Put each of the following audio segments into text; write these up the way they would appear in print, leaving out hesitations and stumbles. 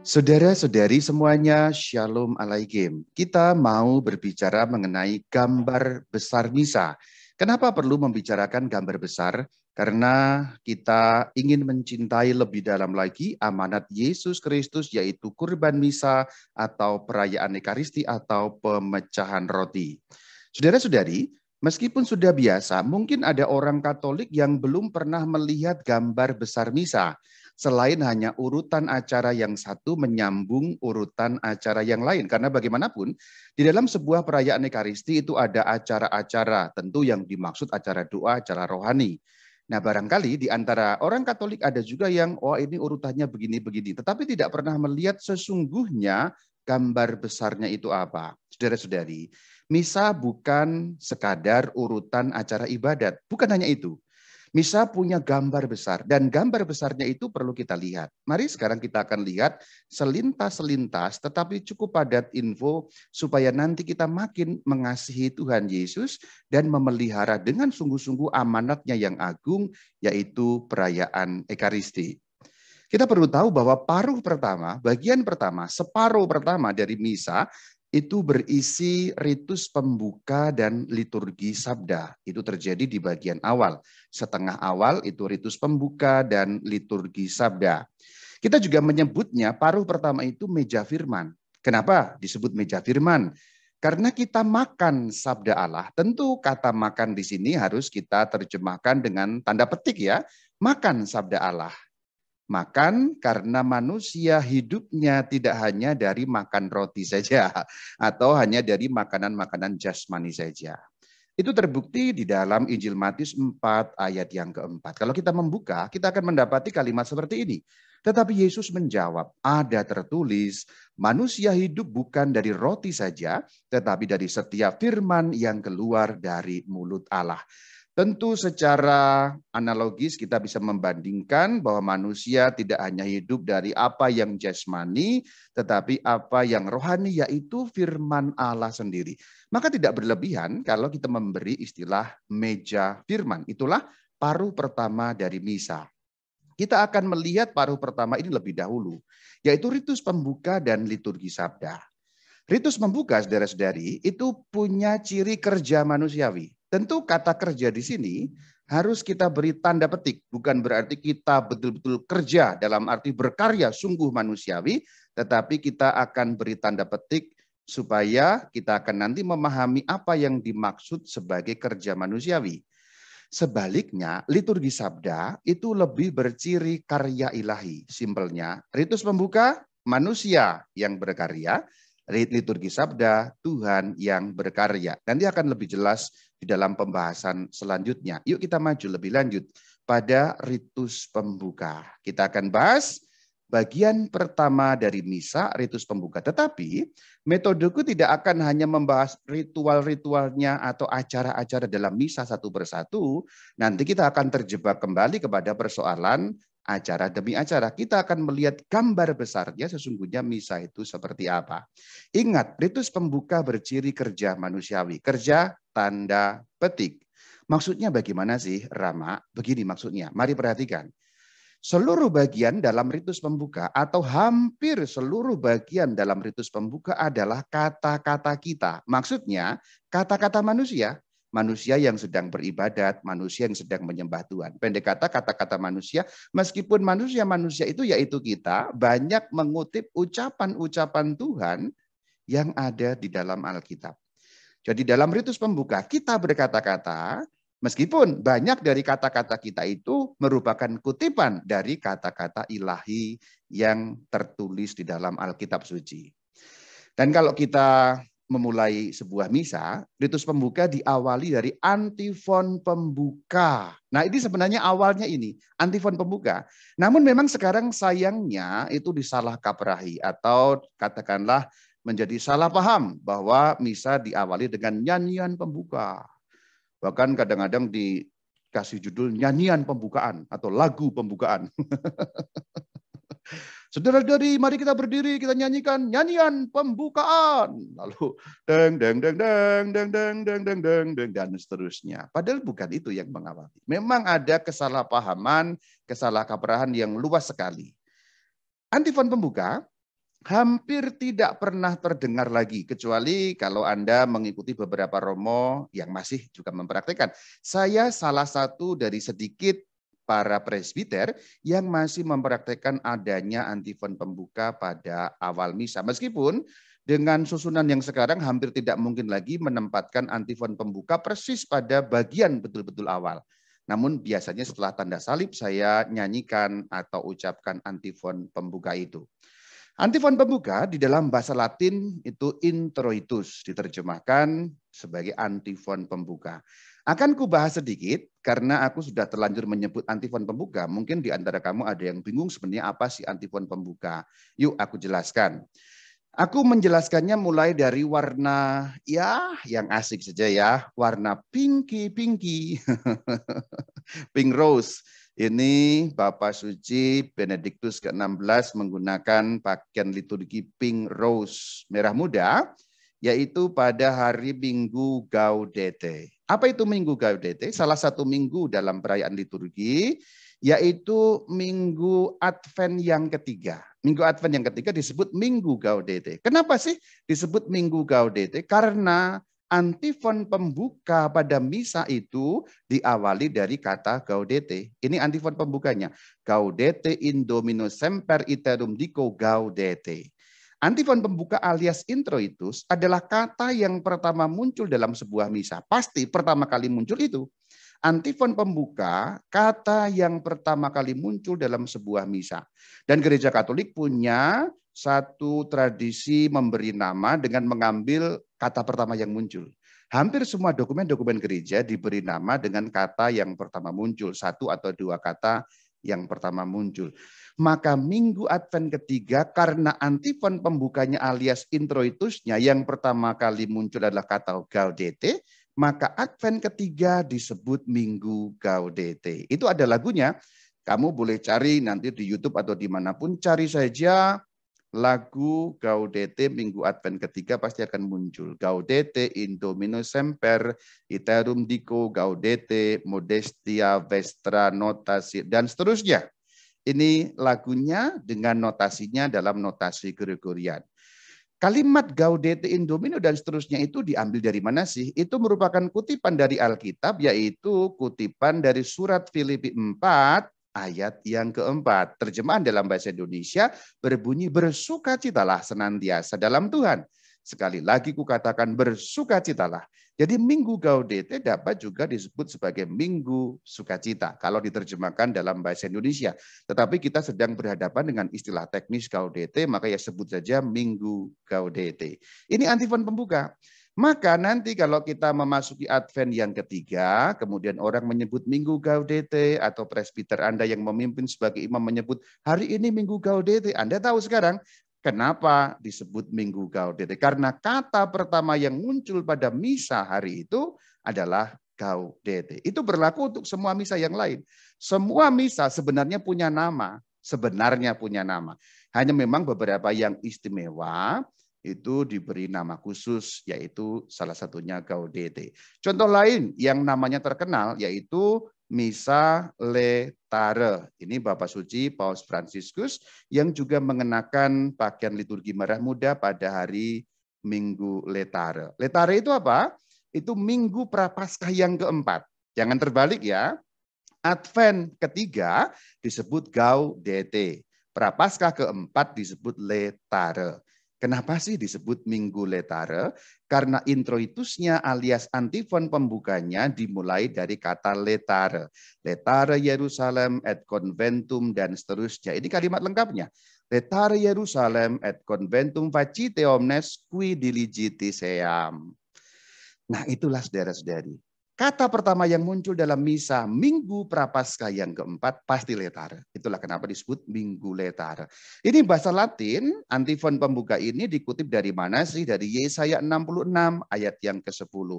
Saudara-saudari semuanya, Shalom Alaikum. Kita mau berbicara mengenai gambar besar misa. Kenapa perlu membicarakan gambar besar? Karena kita ingin mencintai lebih dalam lagi amanat Yesus Kristus, yaitu kurban misa atau perayaan Ekaristi atau pemecahan roti. Saudara-saudari, meskipun sudah biasa, mungkin ada orang Katolik yang belum pernah melihat gambar besar misa. Selain hanya urutan acara yang satu menyambung urutan acara yang lain. Karena bagaimanapun, di dalam sebuah perayaan Ekaristi itu ada acara-acara, tentu yang dimaksud acara doa, acara rohani. Nah, barangkali di antara orang Katolik ada juga yang, oh ini urutannya begini-begini. Tetapi tidak pernah melihat sesungguhnya gambar besarnya itu apa. Saudara-saudari, misa bukan sekadar urutan acara ibadat. Bukan hanya itu. Misa punya gambar besar dan gambar besarnya itu perlu kita lihat. Mari sekarang kita akan lihat selintas-selintas tetapi cukup padat info supaya nanti kita makin mengasihi Tuhan Yesus dan memelihara dengan sungguh-sungguh amanatnya yang agung yaitu perayaan Ekaristi. Kita perlu tahu bahwa paruh pertama, bagian pertama, separuh pertama dari misa itu berisi ritus pembuka dan liturgi sabda. Itu terjadi di bagian awal. Setengah awal itu ritus pembuka dan liturgi sabda. Kita juga menyebutnya paruh pertama itu meja firman. Kenapa disebut meja firman? Karena kita makan sabda Allah. Tentu kata makan di sini harus kita terjemahkan dengan tanda petik ya. Makan sabda Allah. Makan karena manusia hidupnya tidak hanya dari makan roti saja atau hanya dari makanan-makanan jasmani saja. Itu terbukti di dalam Injil Matius 4 ayat yang keempat. Kalau kita membuka, kita akan mendapati kalimat seperti ini. Tetapi Yesus menjawab, ada tertulis, manusia hidup bukan dari roti saja, tetapi dari setiap firman yang keluar dari mulut Allah. Tentu secara analogis kita bisa membandingkan bahwa manusia tidak hanya hidup dari apa yang jasmani, tetapi apa yang rohani, yaitu firman Allah sendiri. Maka tidak berlebihan kalau kita memberi istilah meja firman. Itulah paruh pertama dari misa. Kita akan melihat paruh pertama ini lebih dahulu, yaitu ritus pembuka dan liturgi sabda. Ritus membuka, saudara-saudari, itu punya ciri kerja manusiawi. Tentu kata kerja di sini harus kita beri tanda petik. Bukan berarti kita betul-betul kerja dalam arti berkarya sungguh manusiawi, tetapi kita akan beri tanda petik supaya kita akan nanti memahami apa yang dimaksud sebagai kerja manusiawi. Sebaliknya, liturgi sabda itu lebih berciri karya ilahi. Simpelnya, ritus pembuka manusia yang berkarya, liturgi sabda Tuhan yang berkarya. Nanti akan lebih jelas di dalam pembahasan selanjutnya. Yuk kita maju lebih lanjut pada ritus pembuka. Kita akan bahas bagian pertama dari misa, ritus pembuka. Tetapi metodeku tidak akan hanya membahas ritual-ritualnya atau acara-acara dalam misa satu persatu. Nanti kita akan terjebak kembali kepada persoalan acara demi acara. Kita akan melihat gambar besarnya sesungguhnya misa itu seperti apa. Ingat, ritus pembuka berciri kerja manusiawi. Kerja tanda petik. Maksudnya bagaimana sih, Rama? Begini maksudnya. Mari perhatikan. Seluruh bagian dalam ritus pembuka atau hampir seluruh bagian dalam ritus pembuka adalah kata-kata kita. Maksudnya kata-kata manusia. Manusia yang sedang beribadat, manusia yang sedang menyembah Tuhan. Pendek kata, kata-kata manusia, meskipun manusia-manusia itu yaitu kita, banyak mengutip ucapan-ucapan Tuhan yang ada di dalam Alkitab. Jadi dalam ritus pembuka, kita berkata-kata, meskipun banyak dari kata-kata kita itu merupakan kutipan dari kata-kata ilahi yang tertulis di dalam Alkitab suci. Dan kalau kita memulai sebuah misa, ritus pembuka diawali dari antifon pembuka. Nah, ini sebenarnya awalnya ini, antifon pembuka. Namun memang sekarang sayangnya itu disalah kaprahi atau katakanlah menjadi salah paham bahwa misa diawali dengan nyanyian pembuka. Bahkan kadang-kadang dikasih judul nyanyian pembukaan atau lagu pembukaan. Saudara-saudari, mari kita berdiri, kita nyanyikan nyanyian pembukaan. Lalu deng deng deng deng deng deng deng deng deng deng dan seterusnya. Padahal bukan itu yang mengawali. Memang ada kesalahpahaman, kesalahkaprahan yang luas sekali. Antifon pembuka hampir tidak pernah terdengar lagi, kecuali kalau Anda mengikuti beberapa romo yang masih juga mempraktikkan. Saya salah satu dari sedikit para presbiter yang masih mempraktikkan adanya antifon pembuka pada awal misa. Meskipun dengan susunan yang sekarang hampir tidak mungkin lagi menempatkan antifon pembuka persis pada bagian betul-betul awal. Namun biasanya setelah tanda salib saya nyanyikan atau ucapkan antifon pembuka itu. Antifon pembuka di dalam bahasa Latin itu introitus, diterjemahkan sebagai antifon pembuka. Akan kubahas sedikit karena aku sudah terlanjur menyebut antifon pembuka. Mungkin di antara kamu ada yang bingung sebenarnya apa sih antifon pembuka. Yuk aku jelaskan. Aku menjelaskannya mulai dari warna ya yang asik saja ya, warna pinky. Pink Rose. Ini Bapak Suci Benediktus ke-16 menggunakan pakaian liturgi Pink Rose merah muda, yaitu pada hari Minggu Gaudete. Apa itu Minggu Gaudete? Salah satu minggu dalam perayaan liturgi, yaitu Minggu Advent yang ketiga. Minggu Advent yang ketiga disebut Minggu Gaudete. Kenapa sih disebut Minggu Gaudete? Karena antifon pembuka pada misa itu diawali dari kata gaudete. Ini antifon pembukanya. Gaudete in Domino semper iterum dico gaudete. Antifon pembuka alias introitus adalah kata yang pertama muncul dalam sebuah misa. Pasti pertama kali muncul itu. Antifon pembuka, kata yang pertama kali muncul dalam sebuah misa. Dan Gereja Katolik punya satu tradisi memberi nama dengan mengambil kata pertama yang muncul. Hampir semua dokumen-dokumen gereja diberi nama dengan kata yang pertama muncul. Satu atau dua kata yang pertama muncul. Maka Minggu Advent ketiga karena antifon pembukanya alias introitusnya yang pertama kali muncul adalah kata gaudete, maka Advent ketiga disebut Minggu Gaudete. Itu ada lagunya. Kamu boleh cari nanti di YouTube atau dimanapun, cari saja lagu Gaudete Minggu Advent ketiga pasti akan muncul. Gaudete in Domino semper, iterum dico gaudete, modestia vestra notasi, dan seterusnya. Ini lagunya dengan notasinya dalam notasi Gregorian. Kalimat Gaudete in Domino dan seterusnya itu diambil dari mana sih? Itu merupakan kutipan dari Alkitab, yaitu kutipan dari surat Filipi 4 ayat yang keempat. Terjemahan dalam bahasa Indonesia berbunyi, bersukacitalah senantiasa dalam Tuhan. Sekali lagi kukatakan bersukacitalah. Jadi Minggu Gaudete dapat juga disebut sebagai Minggu Sukacita kalau diterjemahkan dalam bahasa Indonesia. Tetapi kita sedang berhadapan dengan istilah teknis Gaudete, maka ya sebut saja Minggu Gaudete. Ini antifon pembuka. Maka nanti kalau kita memasuki Advent yang ketiga, kemudian orang menyebut Minggu Gaudete atau presbiter Anda yang memimpin sebagai imam menyebut hari ini Minggu Gaudete, Anda tahu sekarang kenapa disebut Minggu Gaudete? Karena kata pertama yang muncul pada misa hari itu adalah Gaudete. Itu berlaku untuk semua misa yang lain. Semua misa sebenarnya punya nama. Hanya memang beberapa yang istimewa itu diberi nama khusus, yaitu salah satunya Gaudete. Contoh lain yang namanya terkenal yaitu Misa Letare. Ini Bapak Suci Paus Fransiskus yang juga mengenakan pakaian liturgi merah muda pada hari Minggu Letare. Letare itu apa? Itu Minggu Prapaskah yang keempat. Jangan terbalik ya. Advent ketiga disebut Gaudete. Prapaskah keempat disebut Letare. Kenapa sih disebut Minggu Letare? Karena introitusnya alias antifon pembukanya dimulai dari kata letare. Letare Yerusalem et conventum dan seterusnya. Ini kalimat lengkapnya. Letare Yerusalem et conventum facite omnes qui diligitis eam. Nah itulah saudara-saudari. Kata pertama yang muncul dalam misa Minggu Prapaskah yang keempat pasti letare. Itulah kenapa disebut Minggu Letare. Ini bahasa Latin, antifon pembuka ini dikutip dari mana sih? Dari Yesaya 66 ayat yang ke-10.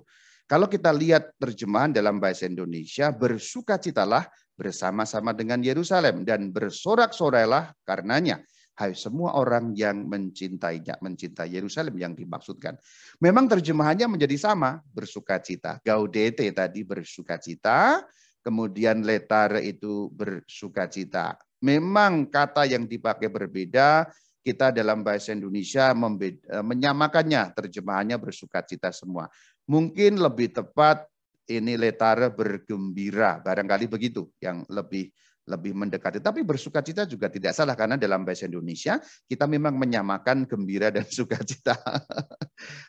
Kalau kita lihat terjemahan dalam bahasa Indonesia, bersukacitalah bersama-sama dengan Yerusalem dan bersorak-sorailah karenanya. Hai semua orang yang mencintainya, mencintai Yerusalem yang dimaksudkan. Memang terjemahannya menjadi sama, bersukacita. Gaudete tadi bersukacita, kemudian letare itu bersukacita. Memang kata yang dipakai berbeda, kita dalam bahasa Indonesia menyamakannya, terjemahannya bersukacita semua. Mungkin lebih tepat ini letare bergembira, barangkali begitu yang lebih mendekati. Tapi bersukacita juga tidak salah, karena dalam bahasa Indonesia kita memang menyamakan gembira dan sukacita.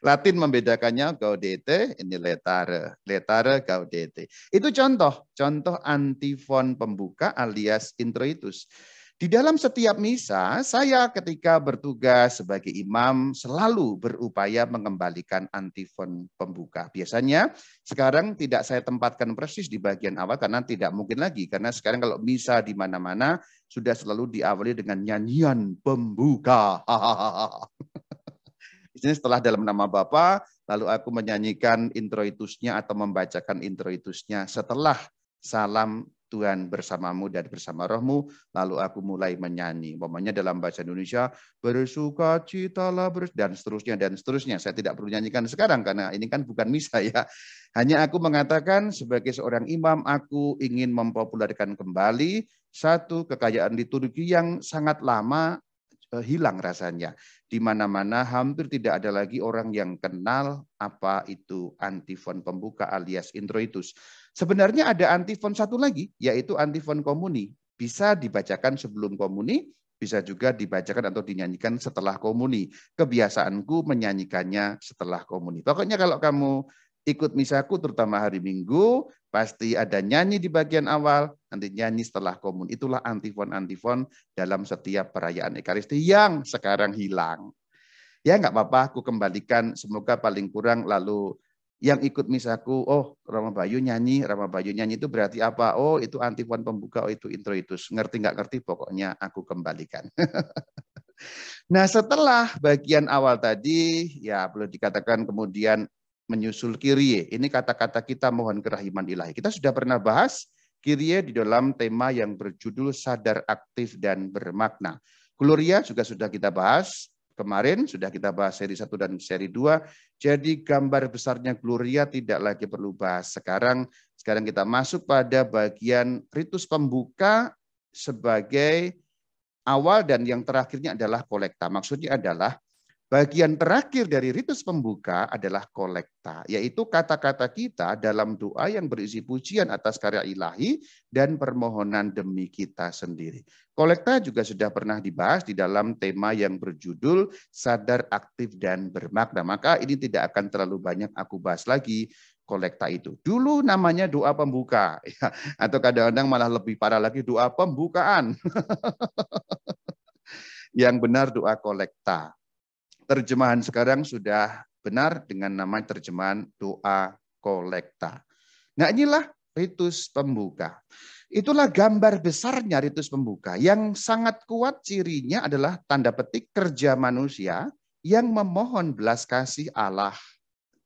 Latin membedakannya gaudete, ini letare gaudete. Itu contoh antifon pembuka alias introitus. Di dalam setiap misa, saya ketika bertugas sebagai imam selalu berupaya mengembalikan antifon pembuka. Biasanya sekarang tidak saya tempatkan persis di bagian awal karena tidak mungkin lagi. Karena sekarang kalau misa di mana-mana sudah selalu diawali dengan nyanyian pembuka. Di sini setelah dalam nama Bapa, lalu aku menyanyikan introitusnya atau membacakan introitusnya setelah salam Tuhan bersamamu dan bersama rohmu, lalu aku mulai menyanyi. Umpamanya dalam bahasa Indonesia, bersukacitalah dan seterusnya. Saya tidak perlu nyanyikan sekarang karena ini kan bukan misa ya. Hanya aku mengatakan sebagai seorang imam, aku ingin mempopulerkan kembali satu kekayaan liturgi yang sangat lama hilang rasanya. Di mana-mana hampir tidak ada lagi orang yang kenal apa itu antifon pembuka alias introitus. Sebenarnya ada antifon satu lagi, yaitu antifon komuni. Bisa dibacakan sebelum komuni, bisa juga dibacakan atau dinyanyikan setelah komuni. Kebiasaanku menyanyikannya setelah komuni. Pokoknya kalau kamu ikut misaku, terutama hari Minggu, pasti ada nyanyi di bagian awal, nanti nyanyi setelah komun. Itulah antifon-antifon dalam setiap perayaan Ekaristi yang sekarang hilang. Ya nggak apa-apa, aku kembalikan, semoga paling kurang lalu yang ikut misaku, oh Rama Bayu nyanyi itu berarti apa? Oh itu antifon pembuka, oh itu introitus. Ngerti nggak ngerti, pokoknya aku kembalikan. Nah setelah bagian awal tadi, ya boleh dikatakan kemudian menyusul Kyrie. Ini kata-kata kita mohon kerahiman ilahi. Kita sudah pernah bahas Kyrie di dalam tema yang berjudul sadar, aktif, dan bermakna. Gloria juga sudah kita bahas. Kemarin sudah kita bahas seri 1 dan seri 2. Jadi gambar besarnya Gloria tidak lagi perlu bahas sekarang. Sekarang kita masuk pada bagian ritus pembuka sebagai awal dan yang terakhirnya adalah kolekta. Maksudnya adalah bagian terakhir dari ritus pembuka adalah kolekta, yaitu kata-kata kita dalam doa yang berisi pujian atas karya ilahi dan permohonan demi kita sendiri. Kolekta juga sudah pernah dibahas di dalam tema yang berjudul sadar, aktif, dan bermakna. Maka ini tidak akan terlalu banyak aku bahas lagi kolekta itu. Dulu namanya doa pembuka, ya, atau kadang-kadang malah lebih parah lagi doa pembukaan. Yang benar doa kolekta. Terjemahan sekarang sudah benar dengan nama terjemahan doa kolekta. Nah inilah ritus pembuka. Itulah gambar besarnya ritus pembuka. Yang sangat kuat cirinya adalah tanda petik kerja manusia yang memohon belas kasih Allah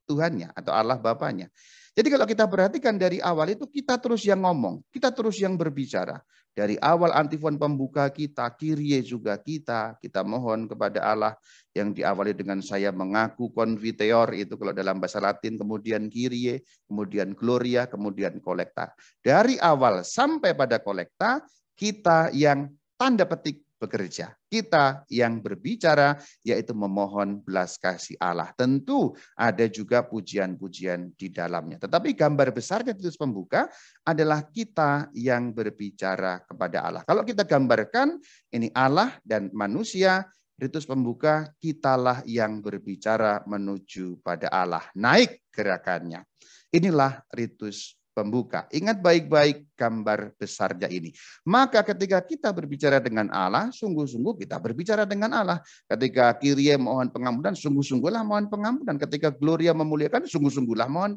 Tuhannya atau Allah Bapaknya. Jadi kalau kita perhatikan dari awal itu kita terus yang ngomong, kita terus yang berbicara. Dari awal antifon pembuka kita, Kyrie juga kita mohon kepada Allah yang diawali dengan saya mengaku confiteor itu kalau dalam bahasa Latin, kemudian Kyrie, kemudian Gloria, kemudian kolekta. Dari awal sampai pada kolekta kita yang tanda petik bekerja. Kita yang berbicara yaitu memohon belas kasih Allah. Tentu ada juga pujian-pujian di dalamnya. Tetapi gambar besarnya ritus pembuka adalah kita yang berbicara kepada Allah. Kalau kita gambarkan ini Allah dan manusia, ritus pembuka kitalah yang berbicara menuju pada Allah. Naik gerakannya. Inilah ritus pembuka. Ingat baik-baik gambar besarnya ini. Maka ketika kita berbicara dengan Allah, sungguh-sungguh kita berbicara dengan Allah. Ketika Kyrie mohon pengampunan, sungguh-sungguhlah mohon pengampunan. Ketika Gloria memuliakan, sungguh-sungguhlah mohon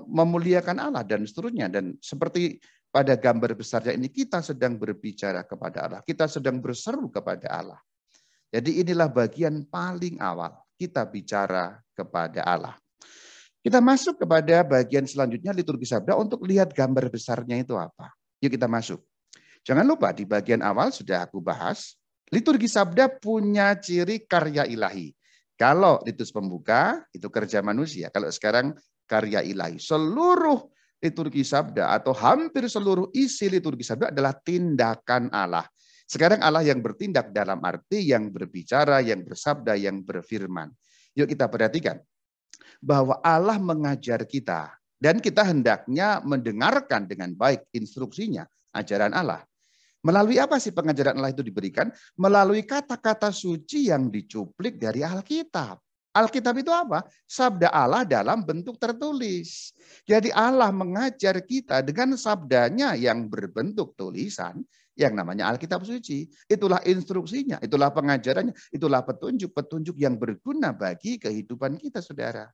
memuliakan Allah dan seterusnya. Dan seperti pada gambar besarnya ini kita sedang berbicara kepada Allah. Kita sedang berseru kepada Allah. Jadi inilah bagian paling awal kita bicara kepada Allah. Kita masuk kepada bagian selanjutnya liturgi sabda untuk lihat gambar besarnya itu apa. Yuk kita masuk. Jangan lupa di bagian awal sudah aku bahas, liturgi sabda punya ciri karya ilahi. Kalau ritus pembuka itu kerja manusia, kalau sekarang karya ilahi. Seluruh liturgi sabda atau hampir seluruh isi liturgi sabda adalah tindakan Allah. Sekarang Allah yang bertindak dalam arti yang berbicara, yang bersabda, yang berfirman. Yuk kita perhatikan bahwa Allah mengajar kita dan kita hendaknya mendengarkan dengan baik instruksinya, ajaran Allah. Melalui apa sih pengajaran Allah itu diberikan? Melalui kata-kata suci yang dicuplik dari Alkitab. Alkitab itu apa? Sabda Allah dalam bentuk tertulis. Jadi Allah mengajar kita dengan sabdanya yang berbentuk tulisan yang namanya Alkitab suci. Itulah instruksinya, itulah pengajarannya, itulah petunjuk-petunjuk yang berguna bagi kehidupan kita, saudara.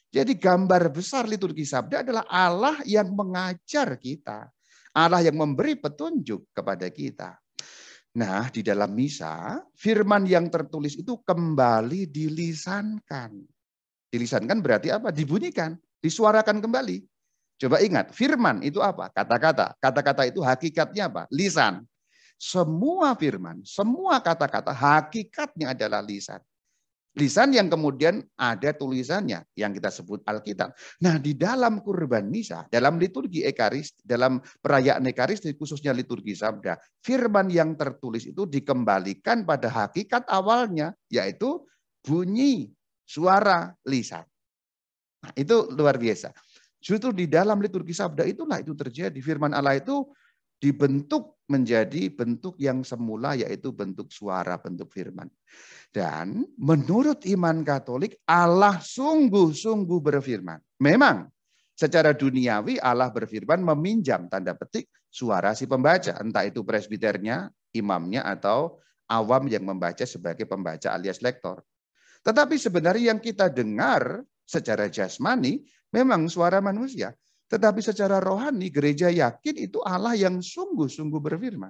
Jadi gambar besar liturgi sabda adalah Allah yang mengajar kita. Allah yang memberi petunjuk kepada kita. Nah, di dalam misa, firman yang tertulis itu kembali dilisankan. Dilisankan berarti apa? Dibunyikan, disuarakan kembali. Coba ingat, firman itu apa? Kata-kata. Kata-kata itu hakikatnya apa? Lisan. Semua firman, semua kata-kata hakikatnya adalah lisan. Lisan yang kemudian ada tulisannya yang kita sebut Alkitab. Nah, di dalam kurban misa, dalam liturgi Ekaristi, dalam perayaan Ekaristi khususnya liturgi sabda, firman yang tertulis itu dikembalikan pada hakikat awalnya, yaitu bunyi suara lisan. Nah, itu luar biasa. Justru di dalam liturgi sabda itulah itu terjadi. Firman Allah itu dibentuk menjadi bentuk yang semula, yaitu bentuk suara, bentuk firman. Dan menurut iman Katolik, Allah sungguh-sungguh berfirman. Memang secara duniawi Allah berfirman meminjam tanda petik suara si pembaca. Entah itu presbiternya, imamnya, atau awam yang membaca sebagai pembaca alias lektor. Tetapi sebenarnya yang kita dengar secara jasmani memang suara manusia. Tetapi secara rohani gereja yakin itu Allah yang sungguh-sungguh berfirman.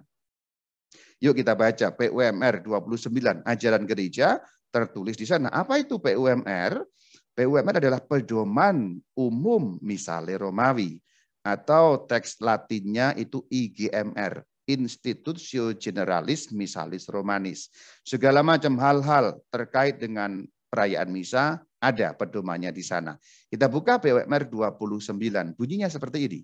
Yuk kita baca PUMR 29, ajaran gereja tertulis di sana. Apa itu PUMR? PUMR adalah pedoman umum misale Romawi. Atau teks latinnya itu IGMR, Institutio Generalis Missalis Romanis. Segala macam hal-hal terkait dengan perayaan misa ada pedomannya di sana. Kita buka PUMR 29, bunyinya seperti ini.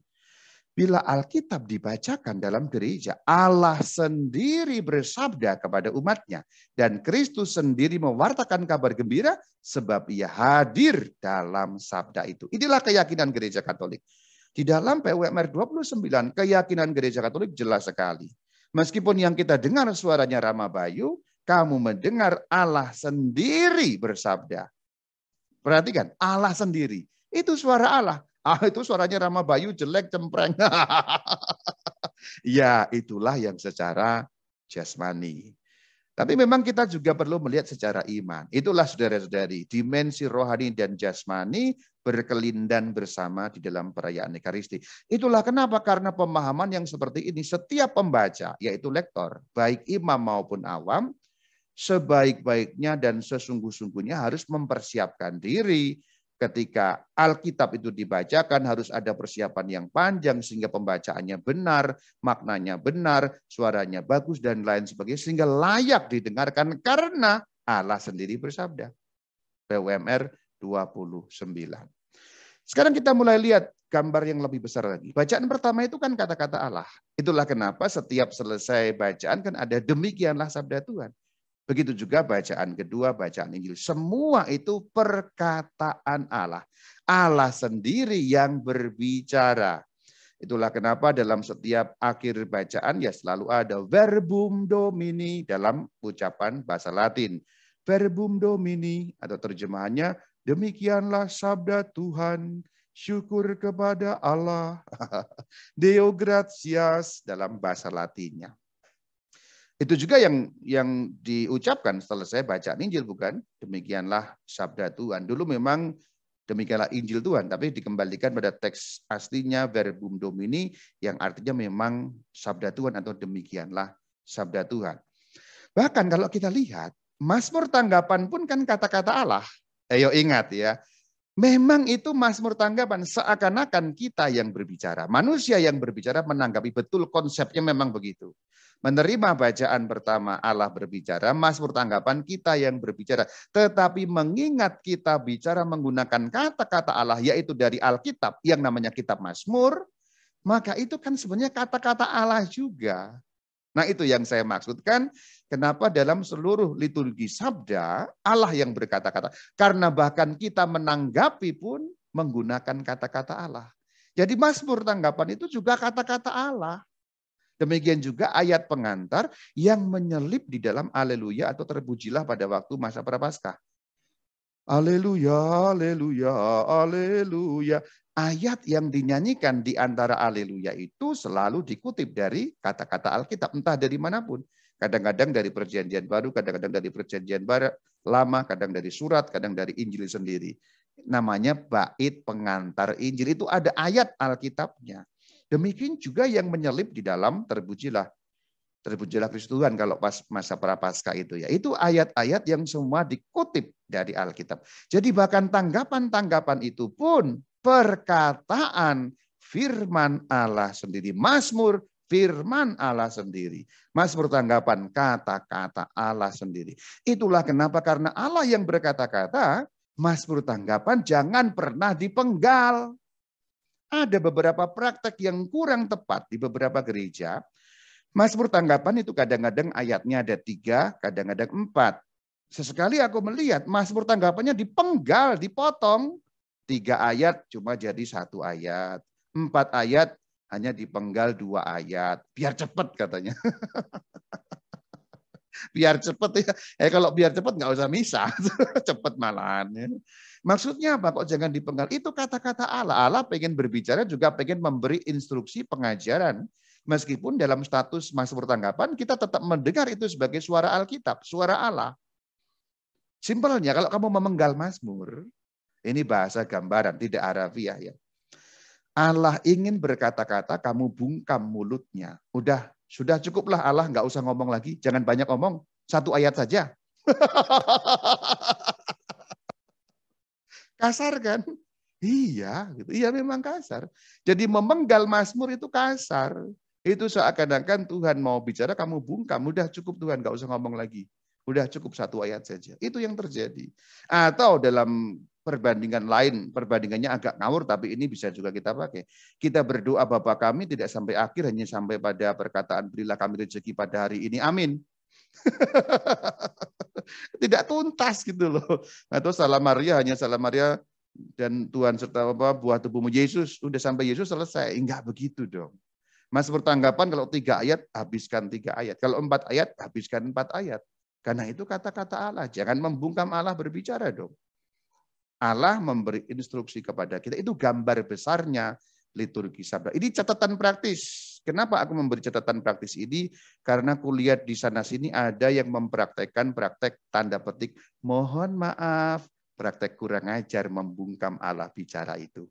Bila Alkitab dibacakan dalam gereja, Allah sendiri bersabda kepada umatnya. Dan Kristus sendiri mewartakan kabar gembira sebab ia hadir dalam sabda itu. Inilah keyakinan gereja Katolik. Di dalam PUMR 29, keyakinan gereja Katolik jelas sekali. Meskipun yang kita dengar suaranya Rama Bayu, kamu mendengar Allah sendiri bersabda. Perhatikan, Allah sendiri. Itu suara Allah. Itu suaranya Rama Bayu jelek cempreng. Ya, itulah yang secara jasmani. Tapi memang kita juga perlu melihat secara iman. Itulah saudara-saudari, dimensi rohani dan jasmani berkelindan bersama di dalam perayaan Ekaristi. Itulah kenapa, karena pemahaman yang seperti ini setiap pembaca, yaitu lektor, baik imam maupun awam, sebaik-baiknya dan sesungguh-sungguhnya harus mempersiapkan diri. Ketika Alkitab itu dibacakan harus ada persiapan yang panjang sehingga pembacaannya benar, maknanya benar, suaranya bagus dan lain sebagainya sehingga layak didengarkan karena Allah sendiri bersabda. PUMR 29. Sekarang kita mulai lihat gambar yang lebih besar lagi. Bacaan pertama itu kan kata-kata Allah. Itulah kenapa setiap selesai bacaan kan ada demikianlah sabda Tuhan. Begitu juga bacaan kedua, bacaan Injil. Semua itu perkataan Allah. Allah sendiri yang berbicara. Itulah kenapa dalam setiap akhir bacaan ya selalu ada verbum domini dalam ucapan bahasa Latin. Verbum domini atau terjemahannya, demikianlah sabda Tuhan, syukur kepada Allah. Deo gratias dalam bahasa Latinnya. Itu juga yang diucapkan selesai bacaan Injil, bukan? Demikianlah sabda Tuhan. Dulu memang demikianlah Injil Tuhan, tapi dikembalikan pada teks aslinya verbum domini yang artinya memang sabda Tuhan atau demikianlah sabda Tuhan. Bahkan kalau kita lihat, Mazmur tanggapan pun kan kata-kata Allah. Ayo ingat ya. Memang itu Mazmur tanggapan seakan-akan kita yang berbicara. Manusia yang berbicara menanggapi betul konsepnya memang begitu. Menerima bacaan pertama Allah berbicara, Mazmur tanggapan kita yang berbicara. Tetapi mengingat kita bicara menggunakan kata-kata Allah, yaitu dari Alkitab yang namanya kitab Mazmur, maka itu kan sebenarnya kata-kata Allah juga. Nah itu yang saya maksudkan, kenapa dalam seluruh liturgi sabda, Allah yang berkata-kata. Karena bahkan kita menanggapi pun menggunakan kata-kata Allah. Jadi Mazmur tanggapan itu juga kata-kata Allah. Demikian juga ayat pengantar yang menyelip di dalam Haleluya atau terpujilah pada waktu masa Prapaskah. Haleluya, haleluya, haleluya. Ayat yang dinyanyikan di antara haleluya itu selalu dikutip dari kata-kata Alkitab, entah dari manapun. Kadang-kadang dari perjanjian baru, kadang-kadang dari perjanjian barat, lama, kadang dari surat, kadang dari Injil sendiri. Namanya bait pengantar Injil, itu ada ayat Alkitabnya. Demikian juga yang menyelip di dalam terpujilah Kristus Tuhan kalau pas masa Prapaskah itu ya. Itu ayat-ayat yang semua dikutip dari Alkitab. Jadi bahkan tanggapan-tanggapan itu pun perkataan firman Allah sendiri. Mazmur firman Allah sendiri. Mazmur tanggapan kata-kata Allah sendiri. Itulah kenapa, karena Allah yang berkata-kata, Mazmur tanggapan jangan pernah dipenggal. Ada beberapa praktek yang kurang tepat di beberapa gereja. Mazmur tanggapan itu kadang-kadang ayatnya ada 3, kadang-kadang 4. Sesekali aku melihat Mazmur tanggapannya dipenggal, dipotong. 3 ayat cuma jadi 1 ayat. 4 ayat hanya dipenggal 2 ayat. Biar cepat katanya. Biar cepat ya. Kalau biar cepat nggak usah misa. Cepat malahan. Ya. Maksudnya apa? Kok jangan dipenggal? Itu kata-kata Allah. Allah pengen berbicara juga pengen memberi instruksi pengajaran. Meskipun dalam status Mazmur tanggapan kita tetap mendengar itu sebagai suara Alkitab, suara Allah. Simpelnya kalau kamu memenggal Mazmur, ini bahasa gambaran, tidak harafiah ya. Allah ingin berkata-kata, kamu bungkam mulutnya. Sudah cukuplah Allah, nggak usah ngomong lagi, jangan banyak ngomong, 1 ayat saja. Kasar kan? Iya, gitu. Iya memang kasar. Jadi memenggal Mazmur itu kasar. Itu seakan-akan Tuhan mau bicara, kamu bungkam. Udah cukup Tuhan, gak usah ngomong lagi. Udah cukup 1 ayat saja. Itu yang terjadi. Atau dalam perbandingan lain, perbandingannya agak ngawur, tapi ini bisa juga kita pakai. Kita berdoa Bapa kami tidak sampai akhir, hanya sampai pada perkataan berilah kami rezeki pada hari ini. Amin. Tidak tuntas gitu loh. Atau salam Maria, hanya salam Maria dan Tuhan serta buah tubuhmu Yesus. Udah sampai Yesus selesai. Enggak begitu dong. Mazmur tanggapan kalau 3 ayat, habiskan 3 ayat. Kalau 4 ayat, habiskan 4 ayat. Karena itu kata-kata Allah. Jangan membungkam Allah berbicara dong. Allah memberi instruksi kepada kita. Itu gambar besarnya liturgi sabda. Ini catatan praktis. Kenapa aku memberi catatan praktis ini? Karena kulihat di sana-sini ada yang mempraktekkan praktek tanda petik. Mohon maaf, praktek kurang ajar membungkam Allah bicara itu.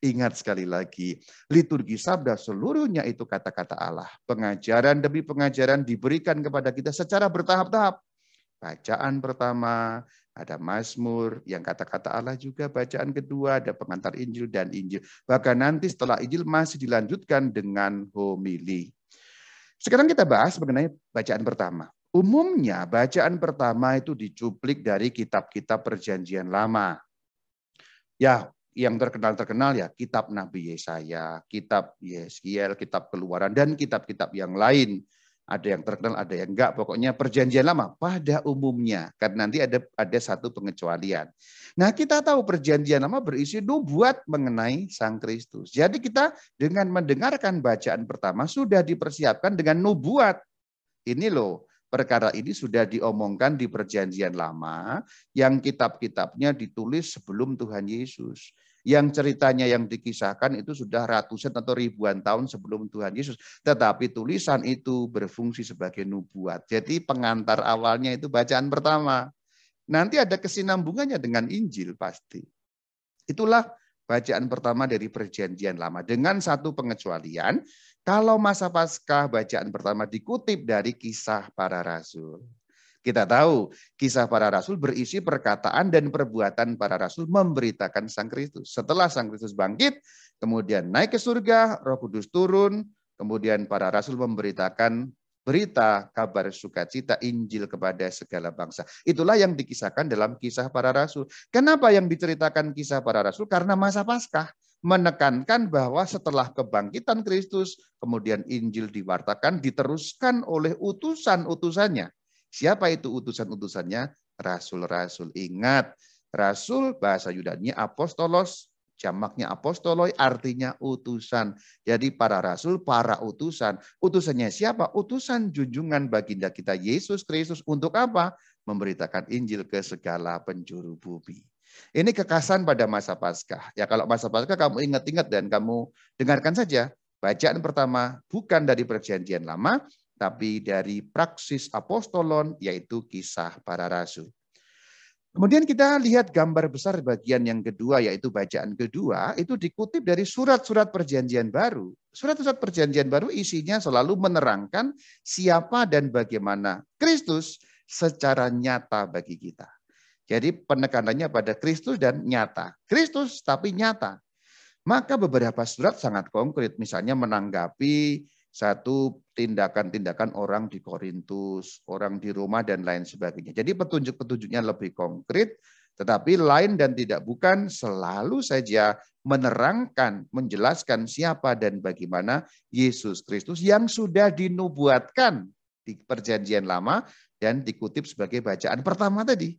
Ingat sekali lagi, liturgi sabda seluruhnya itu kata-kata Allah. Pengajaran demi pengajaran diberikan kepada kita secara bertahap-tahap. Bacaan pertama, ada Mazmur, yang kata-kata Allah juga. Bacaan kedua, ada pengantar Injil dan Injil. Bahkan nanti setelah Injil masih dilanjutkan dengan homili. Sekarang kita bahas mengenai bacaan pertama. Umumnya bacaan pertama itu dicuplik dari kitab-kitab perjanjian lama. Ya, yang terkenal ya kitab Nabi Yesaya, kitab Yeskiel, kitab Keluaran, dan kitab-kitab yang lain. Ada yang terkenal, ada yang enggak. Pokoknya perjanjian lama pada umumnya. Karena nanti ada satu pengecualian. Nah kita tahu perjanjian lama berisi nubuat mengenai Sang Kristus. Jadi kita dengan mendengarkan bacaan pertama sudah dipersiapkan dengan nubuat. Ini loh. Perkara ini sudah diomongkan di perjanjian lama yang kitab-kitabnya ditulis sebelum Tuhan Yesus. Yang ceritanya yang dikisahkan itu sudah ratusan atau ribuan tahun sebelum Tuhan Yesus. Tetapi tulisan itu berfungsi sebagai nubuat. Jadi pengantar awalnya itu bacaan pertama. Nanti ada kesinambungannya dengan Injil pasti. Itulah bacaan pertama dari perjanjian lama. Dengan satu pengecualian, kalau masa Paskah bacaan pertama dikutip dari Kisah Para Rasul. Kita tahu Kisah Para Rasul berisi perkataan dan perbuatan para rasul memberitakan Sang Kristus. Setelah Sang Kristus bangkit, kemudian naik ke surga, Roh Kudus turun, kemudian para rasul memberitakan berita kabar sukacita Injil kepada segala bangsa. Itulah yang dikisahkan dalam Kisah Para Rasul. Kenapa yang diceritakan Kisah Para Rasul? Karena masa Paskah. menekankan bahwa setelah kebangkitan Kristus, kemudian Injil diwartakan, diteruskan oleh utusan-utusannya. Siapa itu utusan-utusannya? Rasul-rasul. Ingat, rasul bahasa Yunani apostolos, jamaknya apostoloi, artinya utusan. Jadi para rasul, para utusan. Utusannya siapa? Utusan junjungan baginda kita Yesus Kristus. Untuk apa? Memberitakan Injil ke segala penjuru bumi. Ini kekasan pada masa Paskah. Ya, kalau masa Paskah kamu ingat-ingat dan kamu dengarkan saja. Bacaan pertama bukan dari Perjanjian Lama, tapi dari praksis apostolon, yaitu kisah para rasul. Kemudian kita lihat gambar besar bagian yang kedua, yaitu bacaan kedua, itu dikutip dari surat-surat perjanjian baru. Surat-surat perjanjian baru isinya selalu menerangkan siapa dan bagaimana Kristus secara nyata bagi kita. Jadi penekanannya pada Kristus dan nyata. Kristus tapi nyata. Maka beberapa surat sangat konkret, misalnya menanggapi satu tindakan-tindakan orang di Korintus, orang di Roma, dan lain sebagainya. Jadi petunjuk-petunjuknya lebih konkret, tetapi lain dan tidak bukan selalu saja menerangkan, menjelaskan siapa dan bagaimana Yesus Kristus yang sudah dinubuatkan di Perjanjian Lama dan dikutip sebagai bacaan pertama tadi.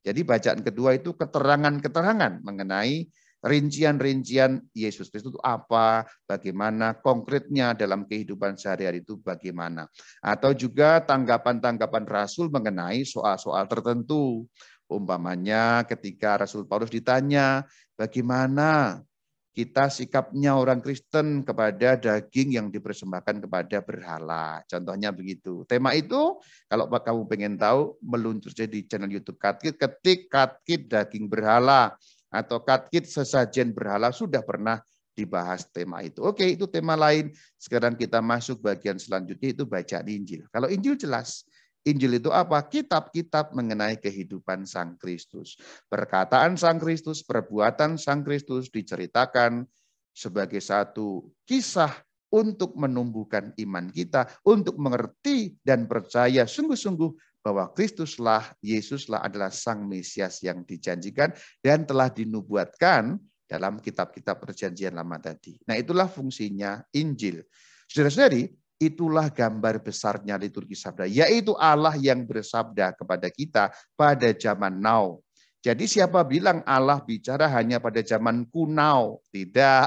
Jadi bacaan kedua itu keterangan-keterangan mengenai rincian-rincian Yesus Kristus itu apa, bagaimana konkretnya dalam kehidupan sehari-hari itu bagaimana. Atau juga tanggapan-tanggapan Rasul mengenai soal-soal tertentu. Umpamanya ketika Rasul Paulus ditanya, bagaimana kita sikapnya orang Kristen kepada daging yang dipersembahkan kepada berhala. Contohnya begitu. Tema itu, kalau kamu pengen tahu, meluncur di channel YouTube Katkit, ketik Katkit daging berhala, atau Katkit sesajen berhala, sudah pernah dibahas tema itu. Oke, itu tema lain. Sekarang kita masuk bagian selanjutnya, itu bacaan Injil. Kalau Injil jelas, Injil itu apa? Kitab-kitab mengenai kehidupan Sang Kristus. Perkataan Sang Kristus, perbuatan Sang Kristus diceritakan sebagai satu kisah untuk menumbuhkan iman kita, untuk mengerti dan percaya sungguh-sungguh bahwa Kristuslah, Yesuslah adalah Sang Mesias yang dijanjikan dan telah dinubuatkan dalam kitab-kitab Perjanjian Lama tadi. Nah, itulah fungsinya Injil. Saudara-saudari, itulah gambar besarnya liturgi sabda, yaitu Allah yang bersabda kepada kita pada zaman now. Jadi siapa bilang Allah bicara hanya pada zaman kuno? Tidak.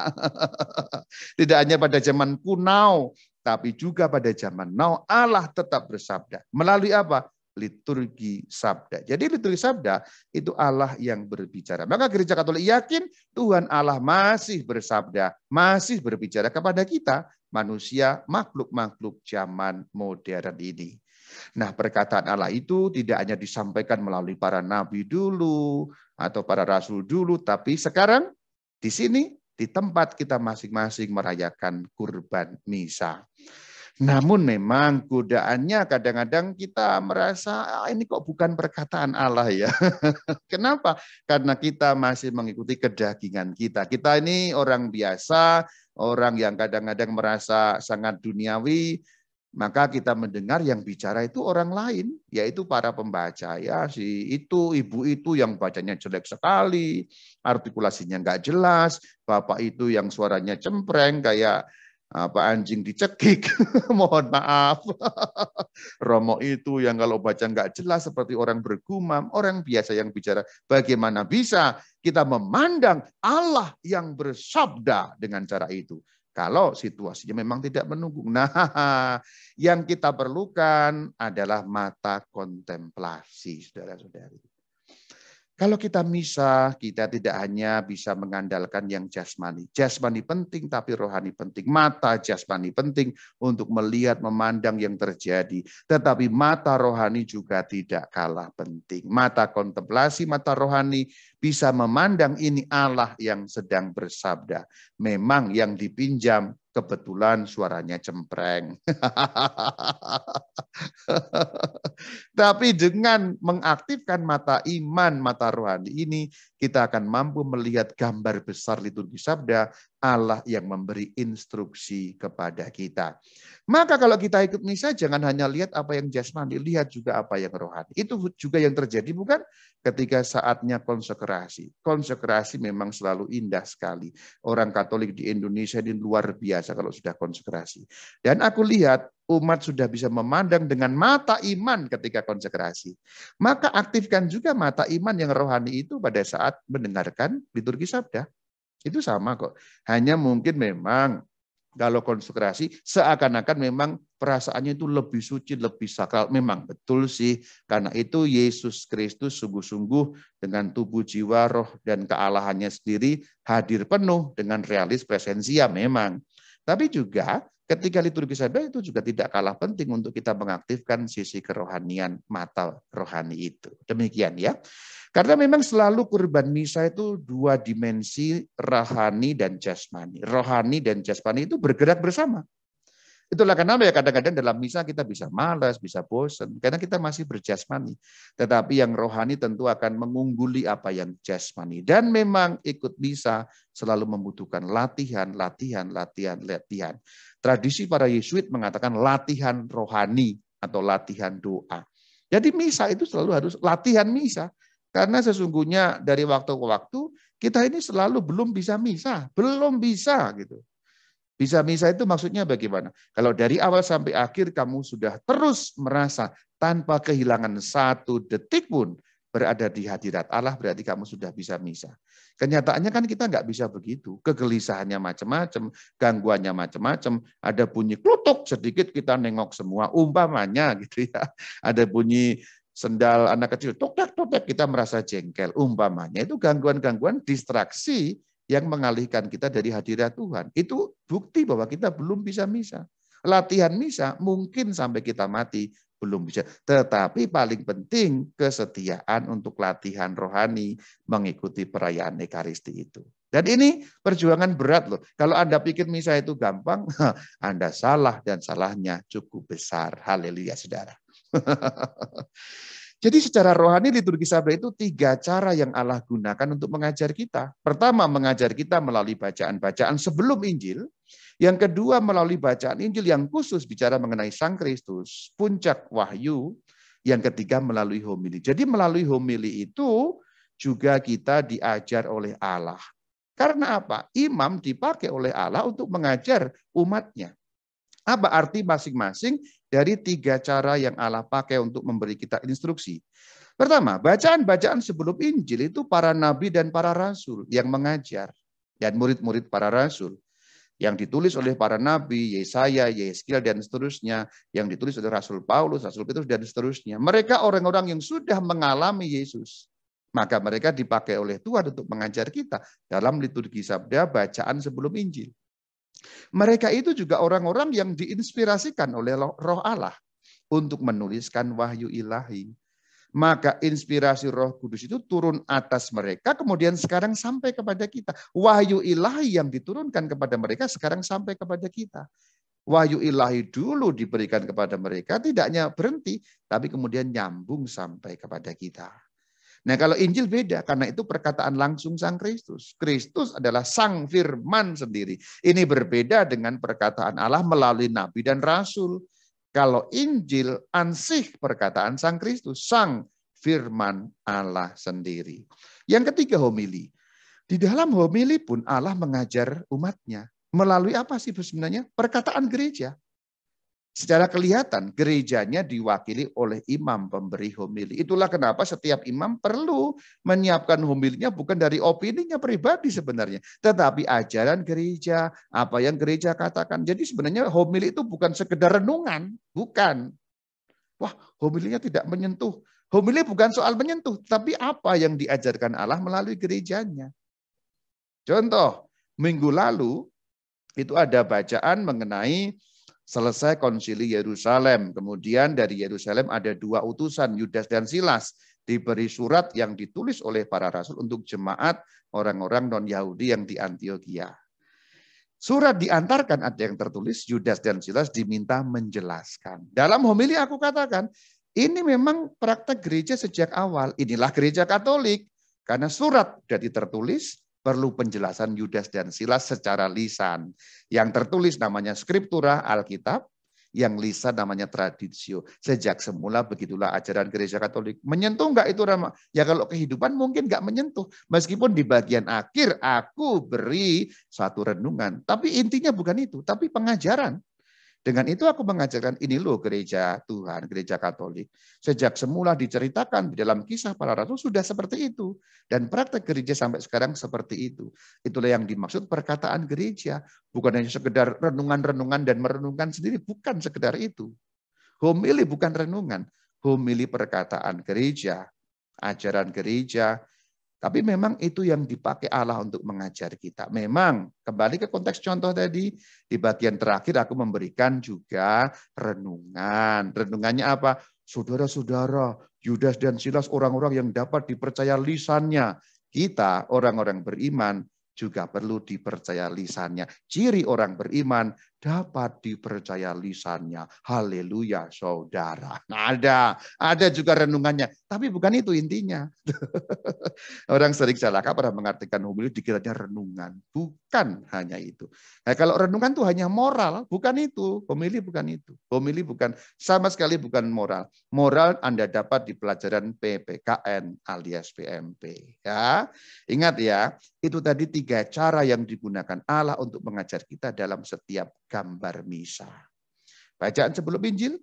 Tidak hanya pada zaman kuno, tapi juga pada zaman now Allah tetap bersabda. Melalui apa? Liturgi sabda. Jadi liturgi sabda itu Allah yang berbicara. Maka Gereja Katolik yakin Tuhan Allah masih bersabda, masih berbicara kepada kita, manusia, makhluk-makhluk zaman modern ini. Nah, perkataan Allah itu tidak hanya disampaikan melalui para nabi dulu atau para rasul dulu, tapi sekarang di sini di tempat kita masing-masing merayakan kurban misa. Namun memang godaannya kadang-kadang kita merasa ini kok bukan perkataan Allah ya. Kenapa? Karena kita masih mengikuti kedagingan kita. Kita ini orang biasa, orang yang kadang-kadang merasa sangat duniawi, maka kita mendengar yang bicara itu orang lain, yaitu para pembaca. Ya, si itu, ibu itu yang bacanya jelek sekali, artikulasinya nggak jelas, bapak itu yang suaranya cempreng kayak apa anjing dicekik, mohon maaf. Romo itu yang kalau baca nggak jelas seperti orang bergumam, orang biasa yang bicara. Bagaimana bisa kita memandang Allah yang bersabda dengan cara itu? Kalau situasinya memang tidak mendukung. Nah, yang kita perlukan adalah mata kontemplasi, saudara-saudari. Kalau kita misa, kita tidak hanya bisa mengandalkan yang jasmani. Jasmani penting, tapi rohani penting. Mata jasmani penting untuk melihat, memandang yang terjadi. Tetapi mata rohani juga tidak kalah penting. Mata kontemplasi, mata rohani bisa memandang ini Allah yang sedang bersabda. Memang yang dipinjam kebetulan suaranya cempreng. Tapi dengan mengaktifkan mata iman, mata rohani ini, kita akan mampu melihat gambar besar liturgi sabda, Allah yang memberi instruksi kepada kita. Maka kalau kita ikut misa, jangan hanya lihat apa yang jasmani, lihat juga apa yang rohani. Itu juga yang terjadi bukan ketika saatnya konsekrasi. Konsekrasi memang selalu indah sekali. Orang Katolik di Indonesia ini luar biasa kalau sudah konsekrasi. Dan aku lihat umat sudah bisa memandang dengan mata iman ketika konsekrasi. Maka aktifkan juga mata iman yang rohani itu pada saat mendengarkan liturgi sabda. Itu sama kok. Hanya mungkin memang kalau konsekrasi seakan-akan memang perasaannya itu lebih suci, lebih sakral. Memang betul sih. Karena itu Yesus Kristus sungguh-sungguh dengan tubuh, jiwa, roh, dan kealahannya sendiri hadir penuh dengan realis presensia memang. Tapi juga ketika liturgi sabda itu juga tidak kalah penting untuk kita mengaktifkan sisi kerohanian mata rohani itu. Demikian ya. Karena memang selalu kurban misa itu dua dimensi, rohani dan jasmani. Rohani dan jasmani itu bergerak bersama. Itulah kenapa ya kadang-kadang dalam misa kita bisa malas, bisa bosan, karena kita masih berjasmani. Tetapi yang rohani tentu akan mengungguli apa yang jasmani. Dan memang ikut misa selalu membutuhkan latihan. Tradisi para Yesuit mengatakan latihan rohani atau latihan doa. Jadi misa itu selalu harus latihan misa. Karena sesungguhnya dari waktu ke waktu kita ini selalu belum bisa misa, belum bisa gitu. Bisa misa itu maksudnya bagaimana? Kalau dari awal sampai akhir kamu sudah terus merasa tanpa kehilangan satu detik pun berada di hadirat Allah, berarti kamu sudah bisa misa. Kenyataannya kan kita nggak bisa begitu. Kegelisahannya macam-macam, gangguannya macam-macam. Ada bunyi klutuk sedikit kita nengok semua, umpamanya gitu ya. Ada bunyi sendal anak kecil, tok-tok, kita merasa jengkel. Umpamanya itu gangguan-gangguan distraksi yang mengalihkan kita dari hadirat Tuhan. Itu bukti bahwa kita belum bisa misa. Latihan misa mungkin sampai kita mati belum bisa. Tetapi paling penting kesetiaan untuk latihan rohani mengikuti perayaan Ekaristi itu. Dan ini perjuangan berat loh. Kalau Anda pikir misa itu gampang, Anda salah dan salahnya cukup besar. Haleluya saudara. Jadi secara rohani liturgi sabda itu 3 cara yang Allah gunakan untuk mengajar kita. Pertama, mengajar kita melalui bacaan-bacaan sebelum Injil. Yang kedua, melalui bacaan Injil yang khusus bicara mengenai Sang Kristus, puncak wahyu. Yang ketiga, melalui homili. Jadi melalui homili itu juga kita diajar oleh Allah. Karena apa? Imam dipakai oleh Allah untuk mengajar umatnya. Apa arti masing-masing dari 3 cara yang Allah pakai untuk memberi kita instruksi? Pertama, bacaan-bacaan sebelum Injil itu para nabi dan para rasul yang mengajar. Dan murid-murid para rasul. Yang ditulis oleh para nabi, Yesaya, Yeskiel, dan seterusnya. Yang ditulis oleh Rasul Paulus, Rasul Petrus, dan seterusnya. Mereka orang-orang yang sudah mengalami Yesus. Maka mereka dipakai oleh Tuhan untuk mengajar kita dalam liturgi sabda bacaan sebelum Injil. Mereka itu juga orang-orang yang diinspirasikan oleh Roh Allah untuk menuliskan wahyu ilahi. Maka inspirasi Roh Kudus itu turun atas mereka, kemudian sekarang sampai kepada kita. Wahyu ilahi yang diturunkan kepada mereka sekarang sampai kepada kita. Wahyu ilahi dulu diberikan kepada mereka, tidak hanya berhenti, tapi kemudian nyambung sampai kepada kita. Nah kalau Injil beda, karena itu perkataan langsung Sang Kristus. Kristus adalah Sang Firman sendiri. Ini berbeda dengan perkataan Allah melalui Nabi dan Rasul. Kalau Injil ansih perkataan Sang Kristus, Sang Firman Allah sendiri. Yang ketiga homili. Di dalam homili pun Allah mengajar umatnya. Melalui apa sih sebenarnya? Perkataan gereja. Secara kelihatan gerejanya diwakili oleh imam pemberi homili. Itulah kenapa setiap imam perlu menyiapkan homilinya bukan dari opininya pribadi sebenarnya. Tetapi ajaran gereja, apa yang gereja katakan. Jadi sebenarnya homili itu bukan sekedar renungan. Bukan. Wah homilinya tidak menyentuh. Homili bukan soal menyentuh. Tapi apa yang diajarkan Allah melalui gerejanya. Contoh, minggu lalu itu ada bacaan mengenai selesai konsili Yerusalem. Kemudian dari Yerusalem ada 2 utusan, Yudas dan Silas. Diberi surat yang ditulis oleh para rasul untuk jemaat orang-orang non-Yahudi yang di Antioquia. Surat diantarkan ada yang tertulis, Yudas dan Silas diminta menjelaskan. Dalam homili aku katakan, ini memang praktek gereja sejak awal. Inilah gereja Katolik. Karena surat jadi tertulis, perlu penjelasan Yudas dan Silas secara lisan. Yang tertulis namanya Skriptura, Alkitab. Yang lisan namanya traditio. Sejak semula begitulah ajaran gereja Katolik. Menyentuh enggak itu, Rama? Ya kalau kehidupan mungkin enggak menyentuh. Meskipun di bagian akhir aku beri satu renungan. Tapi intinya bukan itu, tapi pengajaran. Dengan itu aku mengajarkan, ini loh gereja Tuhan, gereja Katolik. Sejak semula diceritakan di dalam kisah para rasul sudah seperti itu. Dan praktek gereja sampai sekarang seperti itu. Itulah yang dimaksud perkataan gereja. Bukan hanya sekedar renungan-renungan dan merenungkan sendiri. Bukan sekedar itu. Homili bukan renungan. Homili perkataan gereja. Ajaran gereja. Tapi memang itu yang dipakai Allah untuk mengajar kita. Memang, kembali ke konteks contoh tadi, di bagian terakhir aku memberikan juga renungan. Renungannya apa? Saudara-saudara, Yudas dan Silas orang-orang yang dapat dipercaya lisannya. Kita, orang-orang beriman, juga perlu dipercaya lisannya. Ciri orang beriman dapat dipercaya lisannya. Haleluya, saudara. Nah, ada juga renungannya. Tapi bukan itu intinya. Orang sering salah kaprah mengartikan homili dikiranya renungan. Bukan hanya itu. Nah, kalau renungan itu hanya moral, bukan itu. Homili bukan itu. Homili bukan, sama sekali bukan moral. Moral Anda dapat di pelajaran PPKN alias PMP. Ya, ingat ya, itu tadi 3 cara yang digunakan Allah untuk mengajar kita dalam setiap gambar misa. Bacaan sebelum Injil,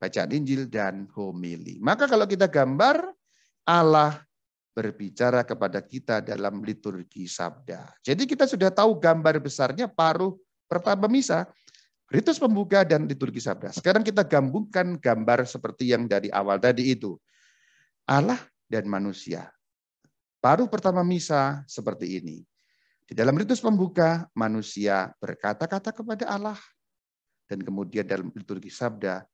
bacaan Injil, dan homili. Maka kalau kita gambar, Allah berbicara kepada kita dalam liturgi sabda. Jadi kita sudah tahu gambar besarnya paruh pertama misa, ritus pembuka dan liturgi sabda. Sekarang kita gabungkan gambar seperti yang dari awal tadi itu. Allah dan manusia. Paruh pertama misa seperti ini. Di dalam ritus pembuka, manusia berkata-kata kepada Allah. Dan kemudian dalam liturgi sabda,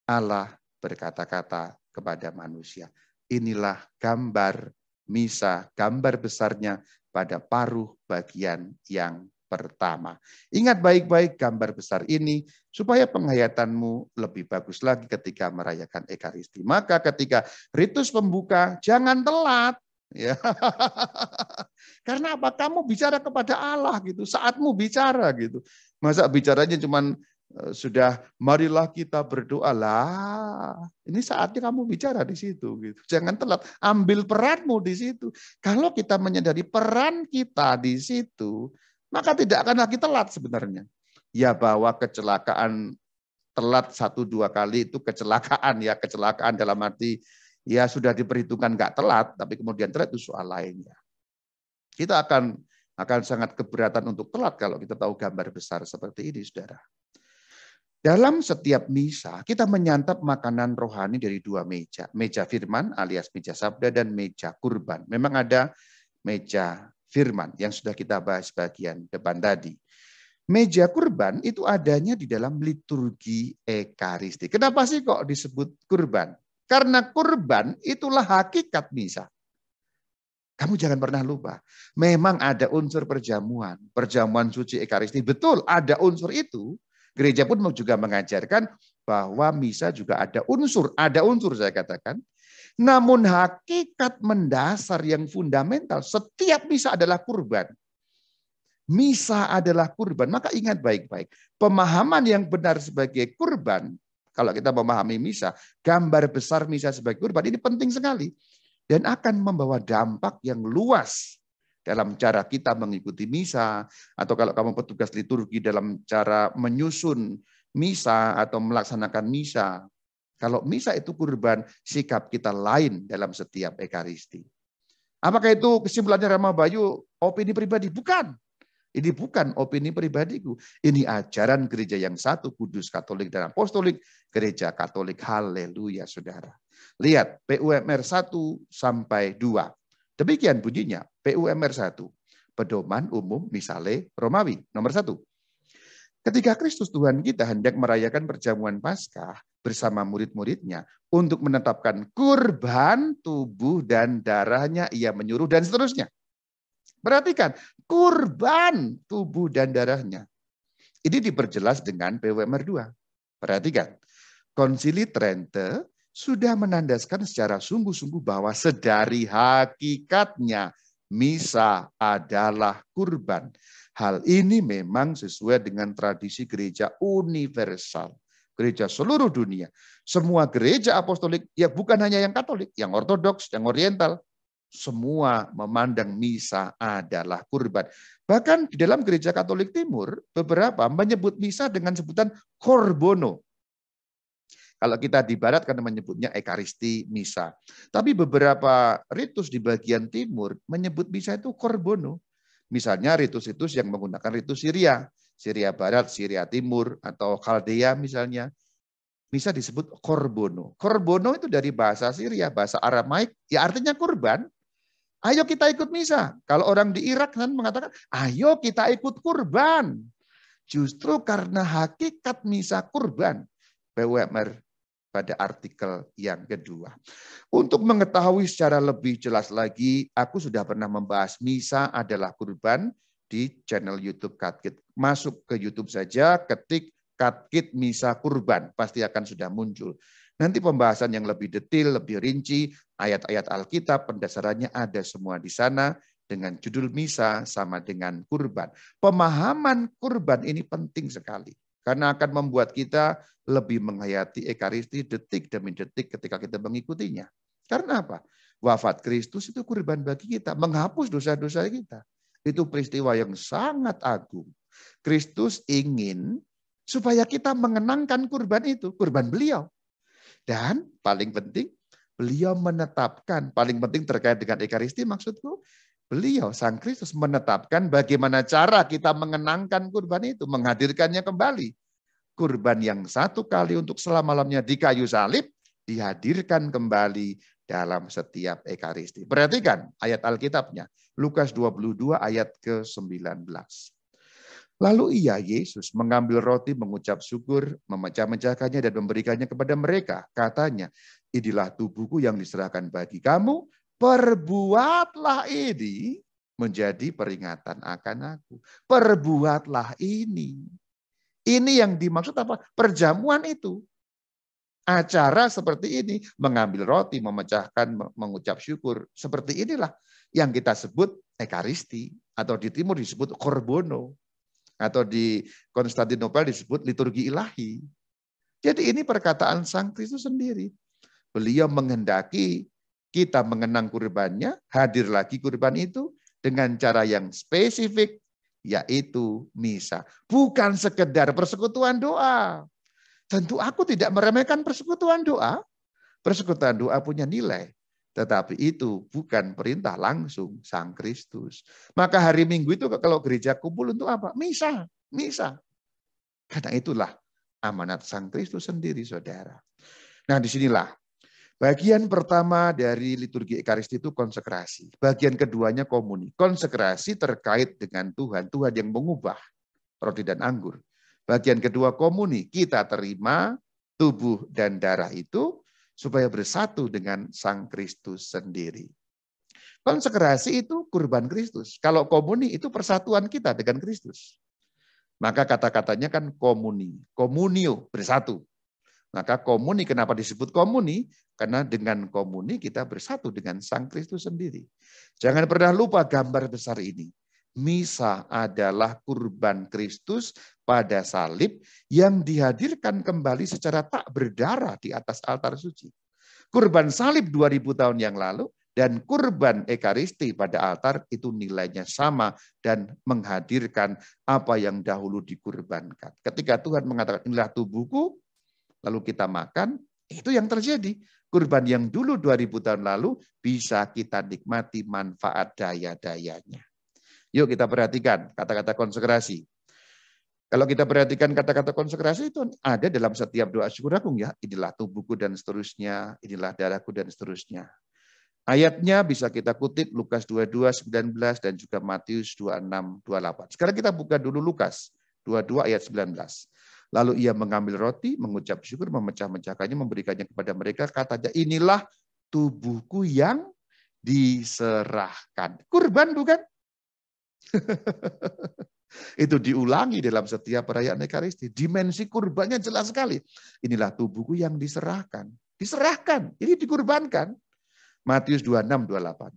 Allah berkata-kata kepada manusia. Inilah gambar misa, gambar besarnya pada paruh bagian yang pertama. Ingat baik-baik gambar besar ini, supaya penghayatanmu lebih bagus lagi ketika merayakan Ekaristi. Maka ketika ritus pembuka, jangan telat. Ya. Karena apa? Kamu bicara kepada Allah gitu, saatmu bicara gitu. Masa bicaranya cuman sudah marilah kita berdoa lah. Ini saatnya kamu bicara di situ gitu. Jangan telat, ambil peranmu di situ. Kalau kita menyadari peran kita di situ, maka tidak akan lagi telat sebenarnya. Ya bahwa kecelakaan telat 1-2 kali itu kecelakaan ya, kecelakaan dalam arti ya sudah diperhitungkan nggak telat, tapi kemudian telat itu soal lainnya. Kita akan sangat keberatan untuk telat kalau kita tahu gambar besar seperti ini, saudara. Dalam setiap misa, kita menyantap makanan rohani dari 2 meja. Meja firman alias meja sabda dan meja kurban. Memang ada meja firman yang sudah kita bahas bagian depan tadi. Meja kurban itu adanya di dalam liturgi Ekaristi. Kenapa sih kok disebut kurban? Karena kurban itulah hakikat misa. Kamu jangan pernah lupa. Memang ada unsur perjamuan. Perjamuan suci Ekaristi. Betul, ada unsur itu. Gereja pun juga mengajarkan bahwa misa juga ada unsur saya katakan. Namun hakikat mendasar yang fundamental, setiap misa adalah kurban. Misa adalah kurban, maka ingat baik-baik. Pemahaman yang benar sebagai kurban, kalau kita memahami misa, gambar besar misa sebagai kurban, ini penting sekali. Dan akan membawa dampak yang luas dalam cara kita mengikuti misa, atau kalau kamu petugas liturgi dalam cara menyusun misa atau melaksanakan misa. Kalau misa itu kurban, sikap kita lain dalam setiap Ekaristi. Apakah itu kesimpulannya Rama Bayu opini pribadi? Bukan. Ini bukan opini pribadiku. Ini ajaran gereja yang satu, kudus, katolik, dan apostolik. Gereja Katolik. Haleluya, saudara. Lihat, PUMR 1-2. Demikian bunyinya, PUMR 1. Pedoman umum misale Romawi. Nomor 1. Ketika Kristus Tuhan kita hendak merayakan perjamuan Paskah bersama murid-muridnya untuk menetapkan kurban tubuh dan darahnya, ia menyuruh dan seterusnya. Perhatikan, kurban tubuh dan darahnya. Ini diperjelas dengan PUMR 2. Perhatikan, Konsili Trente sudah menandaskan secara sungguh-sungguh bahwa sedari hakikatnya misa adalah kurban. Hal ini memang sesuai dengan tradisi gereja universal, gereja seluruh dunia. Semua gereja apostolik, ya bukan hanya yang Katolik, yang Ortodoks, yang Oriental, semua memandang misa adalah kurban. Bahkan di dalam gereja Katolik Timur, beberapa menyebut misa dengan sebutan korbono. Kalau kita di barat kan menyebutnya ekaristi misa. Tapi beberapa ritus di bagian timur menyebut misa itu korbono. Misalnya ritus-ritus yang menggunakan ritus Syria. Syria Barat, Syria Timur, atau Khaldea misalnya. Misa disebut korbono. Korbono itu dari bahasa Syria, bahasa Aramaik, ya artinya kurban. Ayo kita ikut misa. Kalau orang di Irak kan mengatakan, ayo kita ikut kurban. Justru karena hakikat misa kurban. BWMR pada artikel yang kedua. Untuk mengetahui secara lebih jelas lagi, aku sudah pernah membahas misa adalah kurban di channel YouTube Katkit. Masuk ke YouTube saja, ketik Katkit Misa Kurban, pasti akan sudah muncul. Nanti pembahasan yang lebih detail, lebih rinci, ayat-ayat Alkitab, pendasarannya ada semua di sana, dengan judul misa sama dengan kurban. Pemahaman kurban ini penting sekali. Karena akan membuat kita lebih menghayati Ekaristi detik demi detik ketika kita mengikutinya. Karena apa? Wafat Kristus itu kurban bagi kita, menghapus dosa-dosa kita. Itu peristiwa yang sangat agung. Kristus ingin supaya kita mengenangkan kurban itu, kurban beliau. Dan paling penting, beliau menetapkan, paling penting terkait dengan Ekaristi maksudku, beliau, Sang Kristus menetapkan bagaimana cara kita mengenangkan kurban itu, menghadirkannya kembali. Kurban yang satu kali untuk selama-lamanya di kayu salib, dihadirkan kembali dalam setiap Ekaristi. Perhatikan ayat Alkitabnya, Lukas 22 ayat ke-19. Lalu ia, Yesus, mengambil roti, mengucap syukur, memecah-mecahkannya dan memberikannya kepada mereka. Katanya, inilah tubuhku yang diserahkan bagi kamu, perbuatlah ini menjadi peringatan akan aku. Perbuatlah ini. Ini yang dimaksud apa? Perjamuan itu. Acara seperti ini, mengambil roti, memecahkan, mengucap syukur. Seperti inilah yang kita sebut Ekaristi. Atau di timur disebut korbono. Atau di Konstantinopel disebut liturgi ilahi. Jadi ini perkataan Sang Kristus sendiri. Beliau menghendaki kita mengenang kurbannya, hadir lagi kurban itu dengan cara yang spesifik, yaitu misa. Bukan sekedar persekutuan doa. Tentu aku tidak meremehkan persekutuan doa. Persekutuan doa punya nilai. Tetapi itu bukan perintah langsung Sang Kristus. Maka hari Minggu itu kalau gereja kumpul untuk apa? Misa. Misa. Karena itulah amanat Sang Kristus sendiri, saudara. Nah, disinilah bagian pertama dari liturgi Ekaristi itu konsekrasi. Bagian keduanya komuni. Konsekrasi terkait dengan Tuhan. Tuhan yang mengubah roti dan anggur. Bagian kedua komuni. Kita terima tubuh dan darah itu supaya bersatu dengan Sang Kristus sendiri. Konsekrasi itu kurban Kristus. Kalau komuni itu persatuan kita dengan Kristus. Maka kata-katanya kan komuni. Komunio, bersatu. Maka komuni, kenapa disebut komuni? Karena dengan komuni kita bersatu dengan Sang Kristus sendiri. Jangan pernah lupa gambar besar ini. Misa adalah kurban Kristus pada salib yang dihadirkan kembali secara tak berdarah di atas altar suci. Kurban salib 2000 tahun yang lalu dan kurban Ekaristi pada altar itu nilainya sama dan menghadirkan apa yang dahulu dikurbankan. Ketika Tuhan mengatakan inilah tubuhku, lalu kita makan, itu yang terjadi. Kurban yang dulu 2000 tahun lalu bisa kita nikmati manfaat daya-dayanya. Yuk kita perhatikan kata-kata konsekrasi. Kalau kita perhatikan kata-kata konsekrasi itu ada dalam setiap doa syukur agung ya. Inilah tubuhku dan seterusnya, inilah darahku dan seterusnya. Ayatnya bisa kita kutip Lukas 22:19 dan juga Matius 26:28. Sekarang kita buka dulu Lukas 22 ayat 19. Lalu ia mengambil roti, mengucap syukur, memecah-mecahkannya, memberikannya kepada mereka. Katanya, inilah tubuhku yang diserahkan. Kurban bukan? Itu diulangi dalam setiap perayaan Ekaristi. Dimensi kurbannya jelas sekali. Inilah tubuhku yang diserahkan. diserahkan, ini dikurbankan. Matius 26-28.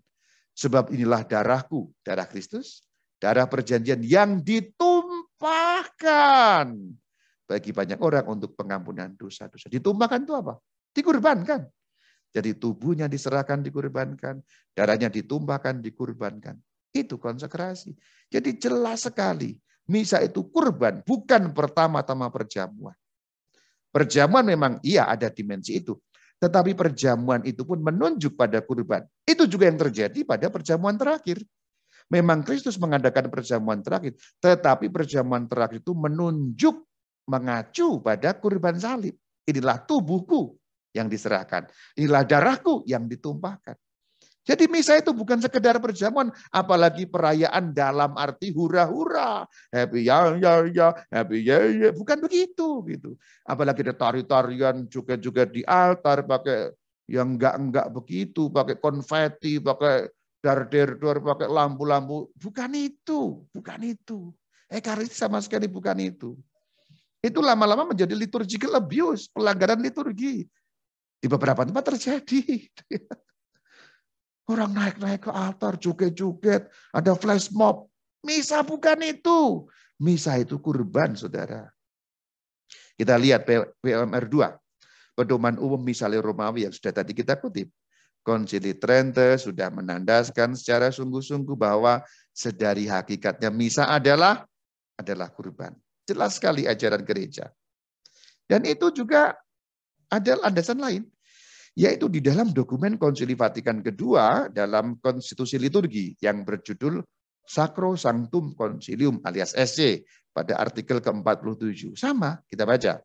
Sebab inilah darahku, darah Kristus, darah perjanjian yang ditumpahkan bagi banyak orang untuk pengampunan dosa-dosa. Ditumpahkan itu apa? Dikurbankan. Jadi tubuhnya diserahkan, dikurbankan. Darahnya ditumpahkan, dikurbankan. Itu konsekrasi. Jadi jelas sekali. Misa itu kurban, bukan pertama-tama perjamuan. Perjamuan memang iya ada dimensi itu. Tetapi perjamuan itu pun menunjuk pada kurban. Itu juga yang terjadi pada perjamuan terakhir. Memang Kristus mengadakan perjamuan terakhir. Tetapi perjamuan terakhir itu menunjuk, mengacu pada kurban salib. Inilah tubuhku yang diserahkan. Inilah darahku yang ditumpahkan. Jadi misa itu bukan sekedar perjamuan, apalagi perayaan dalam arti hura-hura, happy ya, happy ya, bukan begitu gitu. Apalagi ada tari-tarian juga di altar pakai yang enggak begitu, pakai konfeti, pakai dar-der, pakai lampu-lampu, bukan itu. Ekaristi sama sekali bukan itu. Itu lama-lama menjadi liturgical abuse, pelanggaran liturgi. Di beberapa tempat terjadi. Orang naik-naik ke altar, joget-joget, ada flash mob. Misa bukan itu. Misa itu kurban, saudara. Kita lihat PMR 2. Pedoman umum Misale Romawi yang sudah tadi kita kutip. Konsili Trente sudah menandaskan secara sungguh-sungguh bahwa sedari hakikatnya misa adalah kurban. Jelas sekali ajaran gereja. Dan itu juga ada landasan lain. Yaitu di dalam dokumen Konsili Vatikan II dalam konstitusi liturgi yang berjudul Sacrosanctum Concilium alias SC pada artikel ke-47. Sama kita baca.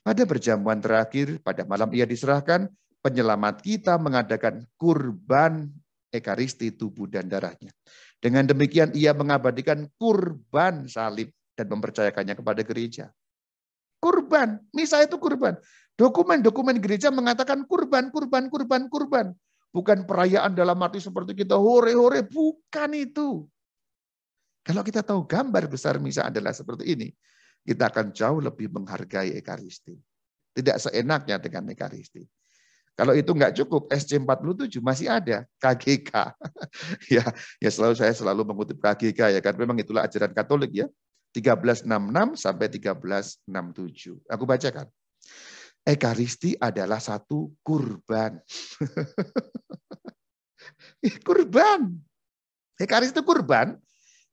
Pada perjamuan terakhir, pada malam ia diserahkan, penyelamat kita mengadakan kurban ekaristi tubuh dan darahnya. Dengan demikian ia mengabadikan kurban salib dan mempercayakannya kepada gereja. Kurban, misa itu kurban. Dokumen-dokumen gereja mengatakan kurban. Bukan perayaan dalam arti seperti kita hore-hore, bukan itu. Kalau kita tahu gambar besar misa adalah seperti ini, kita akan jauh lebih menghargai ekaristi. Tidak seenaknya dengan ekaristi. Kalau itu nggak cukup, SC47 masih ada, KGK. ya saya selalu mengutip KGK ya kan, memang itulah ajaran Katolik ya. 1366 sampai 1367. Aku bacakan. Ekaristi adalah satu kurban. Kurban. Ekaristi itu kurban.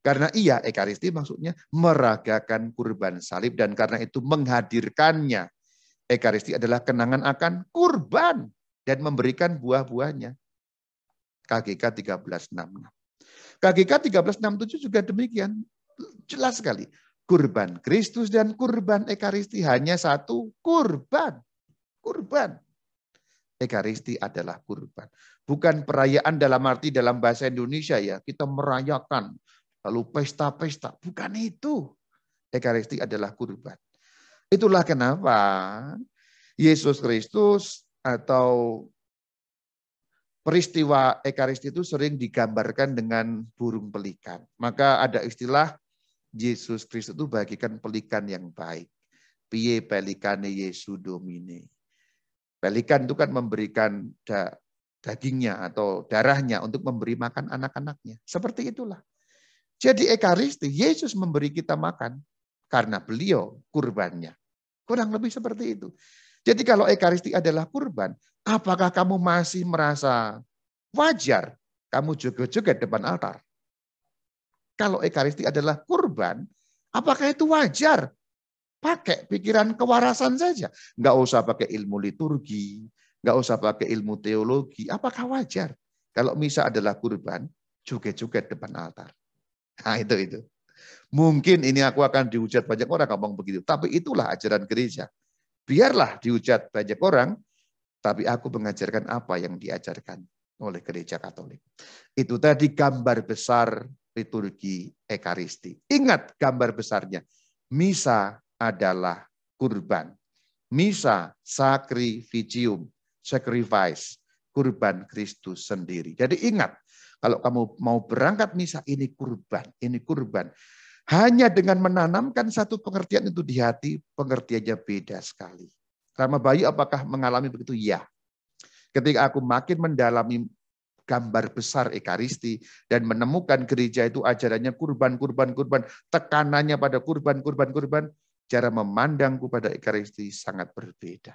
Karena ekaristi maksudnya meragakan kurban salib. Dan karena itu menghadirkannya. Ekaristi adalah kenangan akan kurban. Dan memberikan buah-buahnya. KGK 1366. KGK 1367 juga demikian. Jelas sekali. Kurban Kristus dan kurban ekaristi hanya satu kurban. Kurban. Ekaristi adalah kurban. Bukan perayaan dalam arti dalam bahasa Indonesia ya. Kita merayakan. Lalu pesta-pesta. Bukan itu. Ekaristi adalah kurban. Itulah kenapa Yesus Kristus atau peristiwa ekaristi itu sering digambarkan dengan burung pelikan. Maka ada istilah Yesus Kristus itu bagikan pelikan yang baik. Pie pelikane Yesu Domine. Pelikan itu kan memberikan dagingnya atau darahnya untuk memberi makan anak-anaknya. Seperti itulah. Jadi ekaristi, Yesus memberi kita makan karena beliau kurbannya. Kurang lebih seperti itu. Jadi kalau ekaristi adalah kurban, apakah kamu masih merasa wajar kamu joget-joget depan altar? Kalau ekaristi adalah kurban, apakah itu wajar? Pakai pikiran kewarasan saja. Nggak usah pakai ilmu liturgi, nggak usah pakai ilmu teologi. Apakah wajar? Kalau misa adalah kurban, joget-joget depan altar. Nah itu. Mungkin ini aku akan dihujat banyak orang ngomong begitu. Tapi itulah ajaran gereja. Biarlah dihujat banyak orang, tapi aku mengajarkan apa yang diajarkan oleh gereja Katolik. Itu tadi gambar besar liturgi ekaristi. Ingat gambar besarnya. Misa adalah kurban. Misa sacrificium, sacrifice, kurban Kristus sendiri. Jadi ingat, kalau kamu mau berangkat misa, ini kurban, ini kurban. Hanya dengan menanamkan satu pengertian itu di hati, pengertiannya beda sekali. Rama Bayu apakah mengalami begitu? Ya. Ketika aku makin mendalami gambar besar Ekaristi dan menemukan gereja itu ajarannya kurban, tekanannya pada kurban, cara memandangku pada Ekaristi sangat berbeda.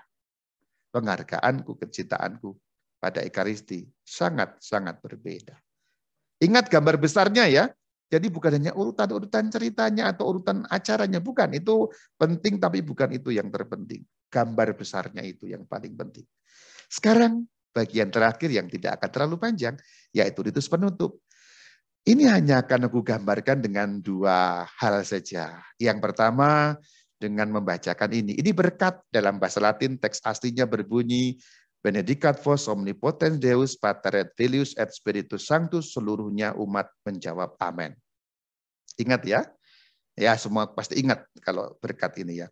Penghargaanku, kecintaanku pada Ekaristi sangat-sangat berbeda. Ingat gambar besarnya ya. Jadi bukan hanya urutan-urutan ceritanya atau urutan acaranya. Bukan, itu penting tapi bukan itu yang terpenting. Gambar besarnya itu yang paling penting. Sekarang bagian terakhir yang tidak akan terlalu panjang, yaitu ritus penutup. Ini hanya akan aku gambarkan dengan dua hal saja. Yang pertama, dengan membacakan ini. Ini berkat dalam bahasa Latin, teks aslinya berbunyi, Benedicat vos omnipotens Deus Pater et Filius et Spiritus Sanctus, seluruhnya umat menjawab amin. Ingat ya? Ya, semua pasti ingat kalau berkat ini ya.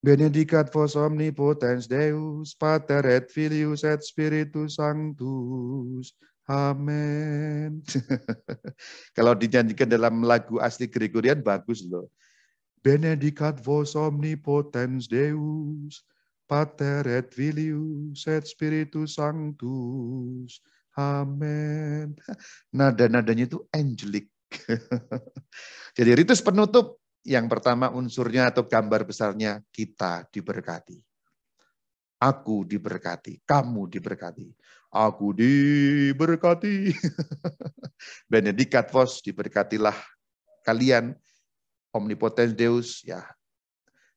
Benedicat vos omnipotens Deus Pater et Filius et Spiritus Sanctus. Amin. Kalau dinyanyikan dalam lagu asli Gregorian bagus loh. Benedicat vos omnipotens Deus Pater et Filius et Spiritus Sanctus. Amin. Nada-nadanya itu angelic. Jadi ritus penutup yang pertama unsurnya atau gambar besarnya kita diberkati. Aku diberkati, kamu diberkati. Aku diberkati. Benedicat vos, diberkatilah kalian. Omnipotens Deus, ya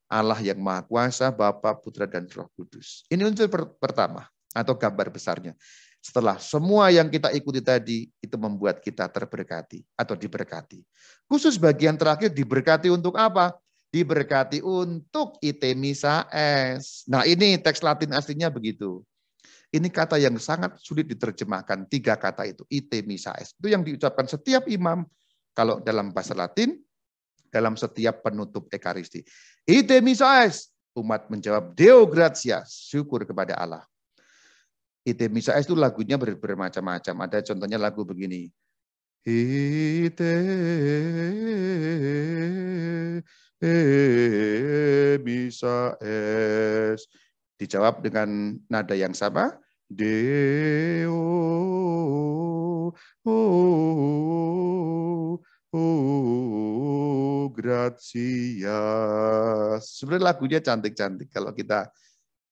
Allah yang Maha Kuasa, Bapa, Putra, dan Roh Kudus. Ini unsur pertama atau gambar besarnya. Setelah semua yang kita ikuti tadi, itu membuat kita terberkati atau diberkati. Khusus bagian terakhir diberkati untuk apa? Diberkati untuk ite missa es. Nah ini teks Latin aslinya begitu. Ini kata yang sangat sulit diterjemahkan, 3 kata itu, ite missa es. Itu yang diucapkan setiap imam kalau dalam bahasa Latin, dalam setiap penutup Ekaristi. Ite missa es, umat menjawab Deo gratias, syukur kepada Allah. Ite missa es itu lagunya bermacam-macam. Ada contohnya lagu begini. Ite missa es. Dijawab dengan nada yang sama. Deo gratias. Sebenarnya lagunya cantik-cantik kalau kita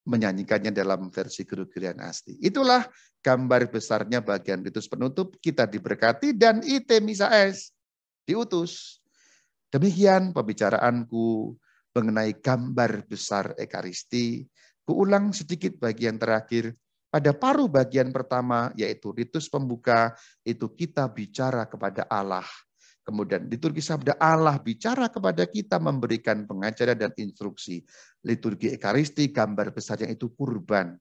menyanyikannya dalam versi Gregorian asli. Itulah gambar besarnya bagian ritus penutup, kita diberkati dan ite missa es, diutus. Demikian pembicaraanku mengenai gambar besar Ekaristi. Kuulang sedikit bagian terakhir. Pada paruh bagian pertama, yaitu ritus pembuka, itu kita bicara kepada Allah. Kemudian liturgi sabda Allah bicara kepada kita, memberikan pengajaran dan instruksi. Liturgi Ekaristi, gambar besarnya itu kurban.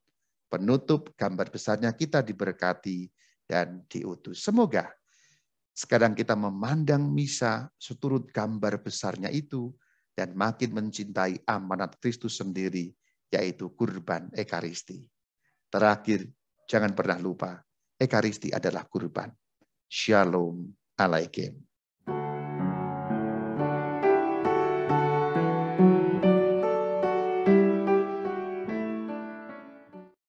Penutup, gambar besarnya kita diberkati dan diutus. Semoga sekarang kita memandang misa seturut gambar besarnya itu dan makin mencintai amanat Kristus sendiri, yaitu kurban Ekaristi. Terakhir, jangan pernah lupa, Ekaristi adalah kurban. Shalom Alaikum.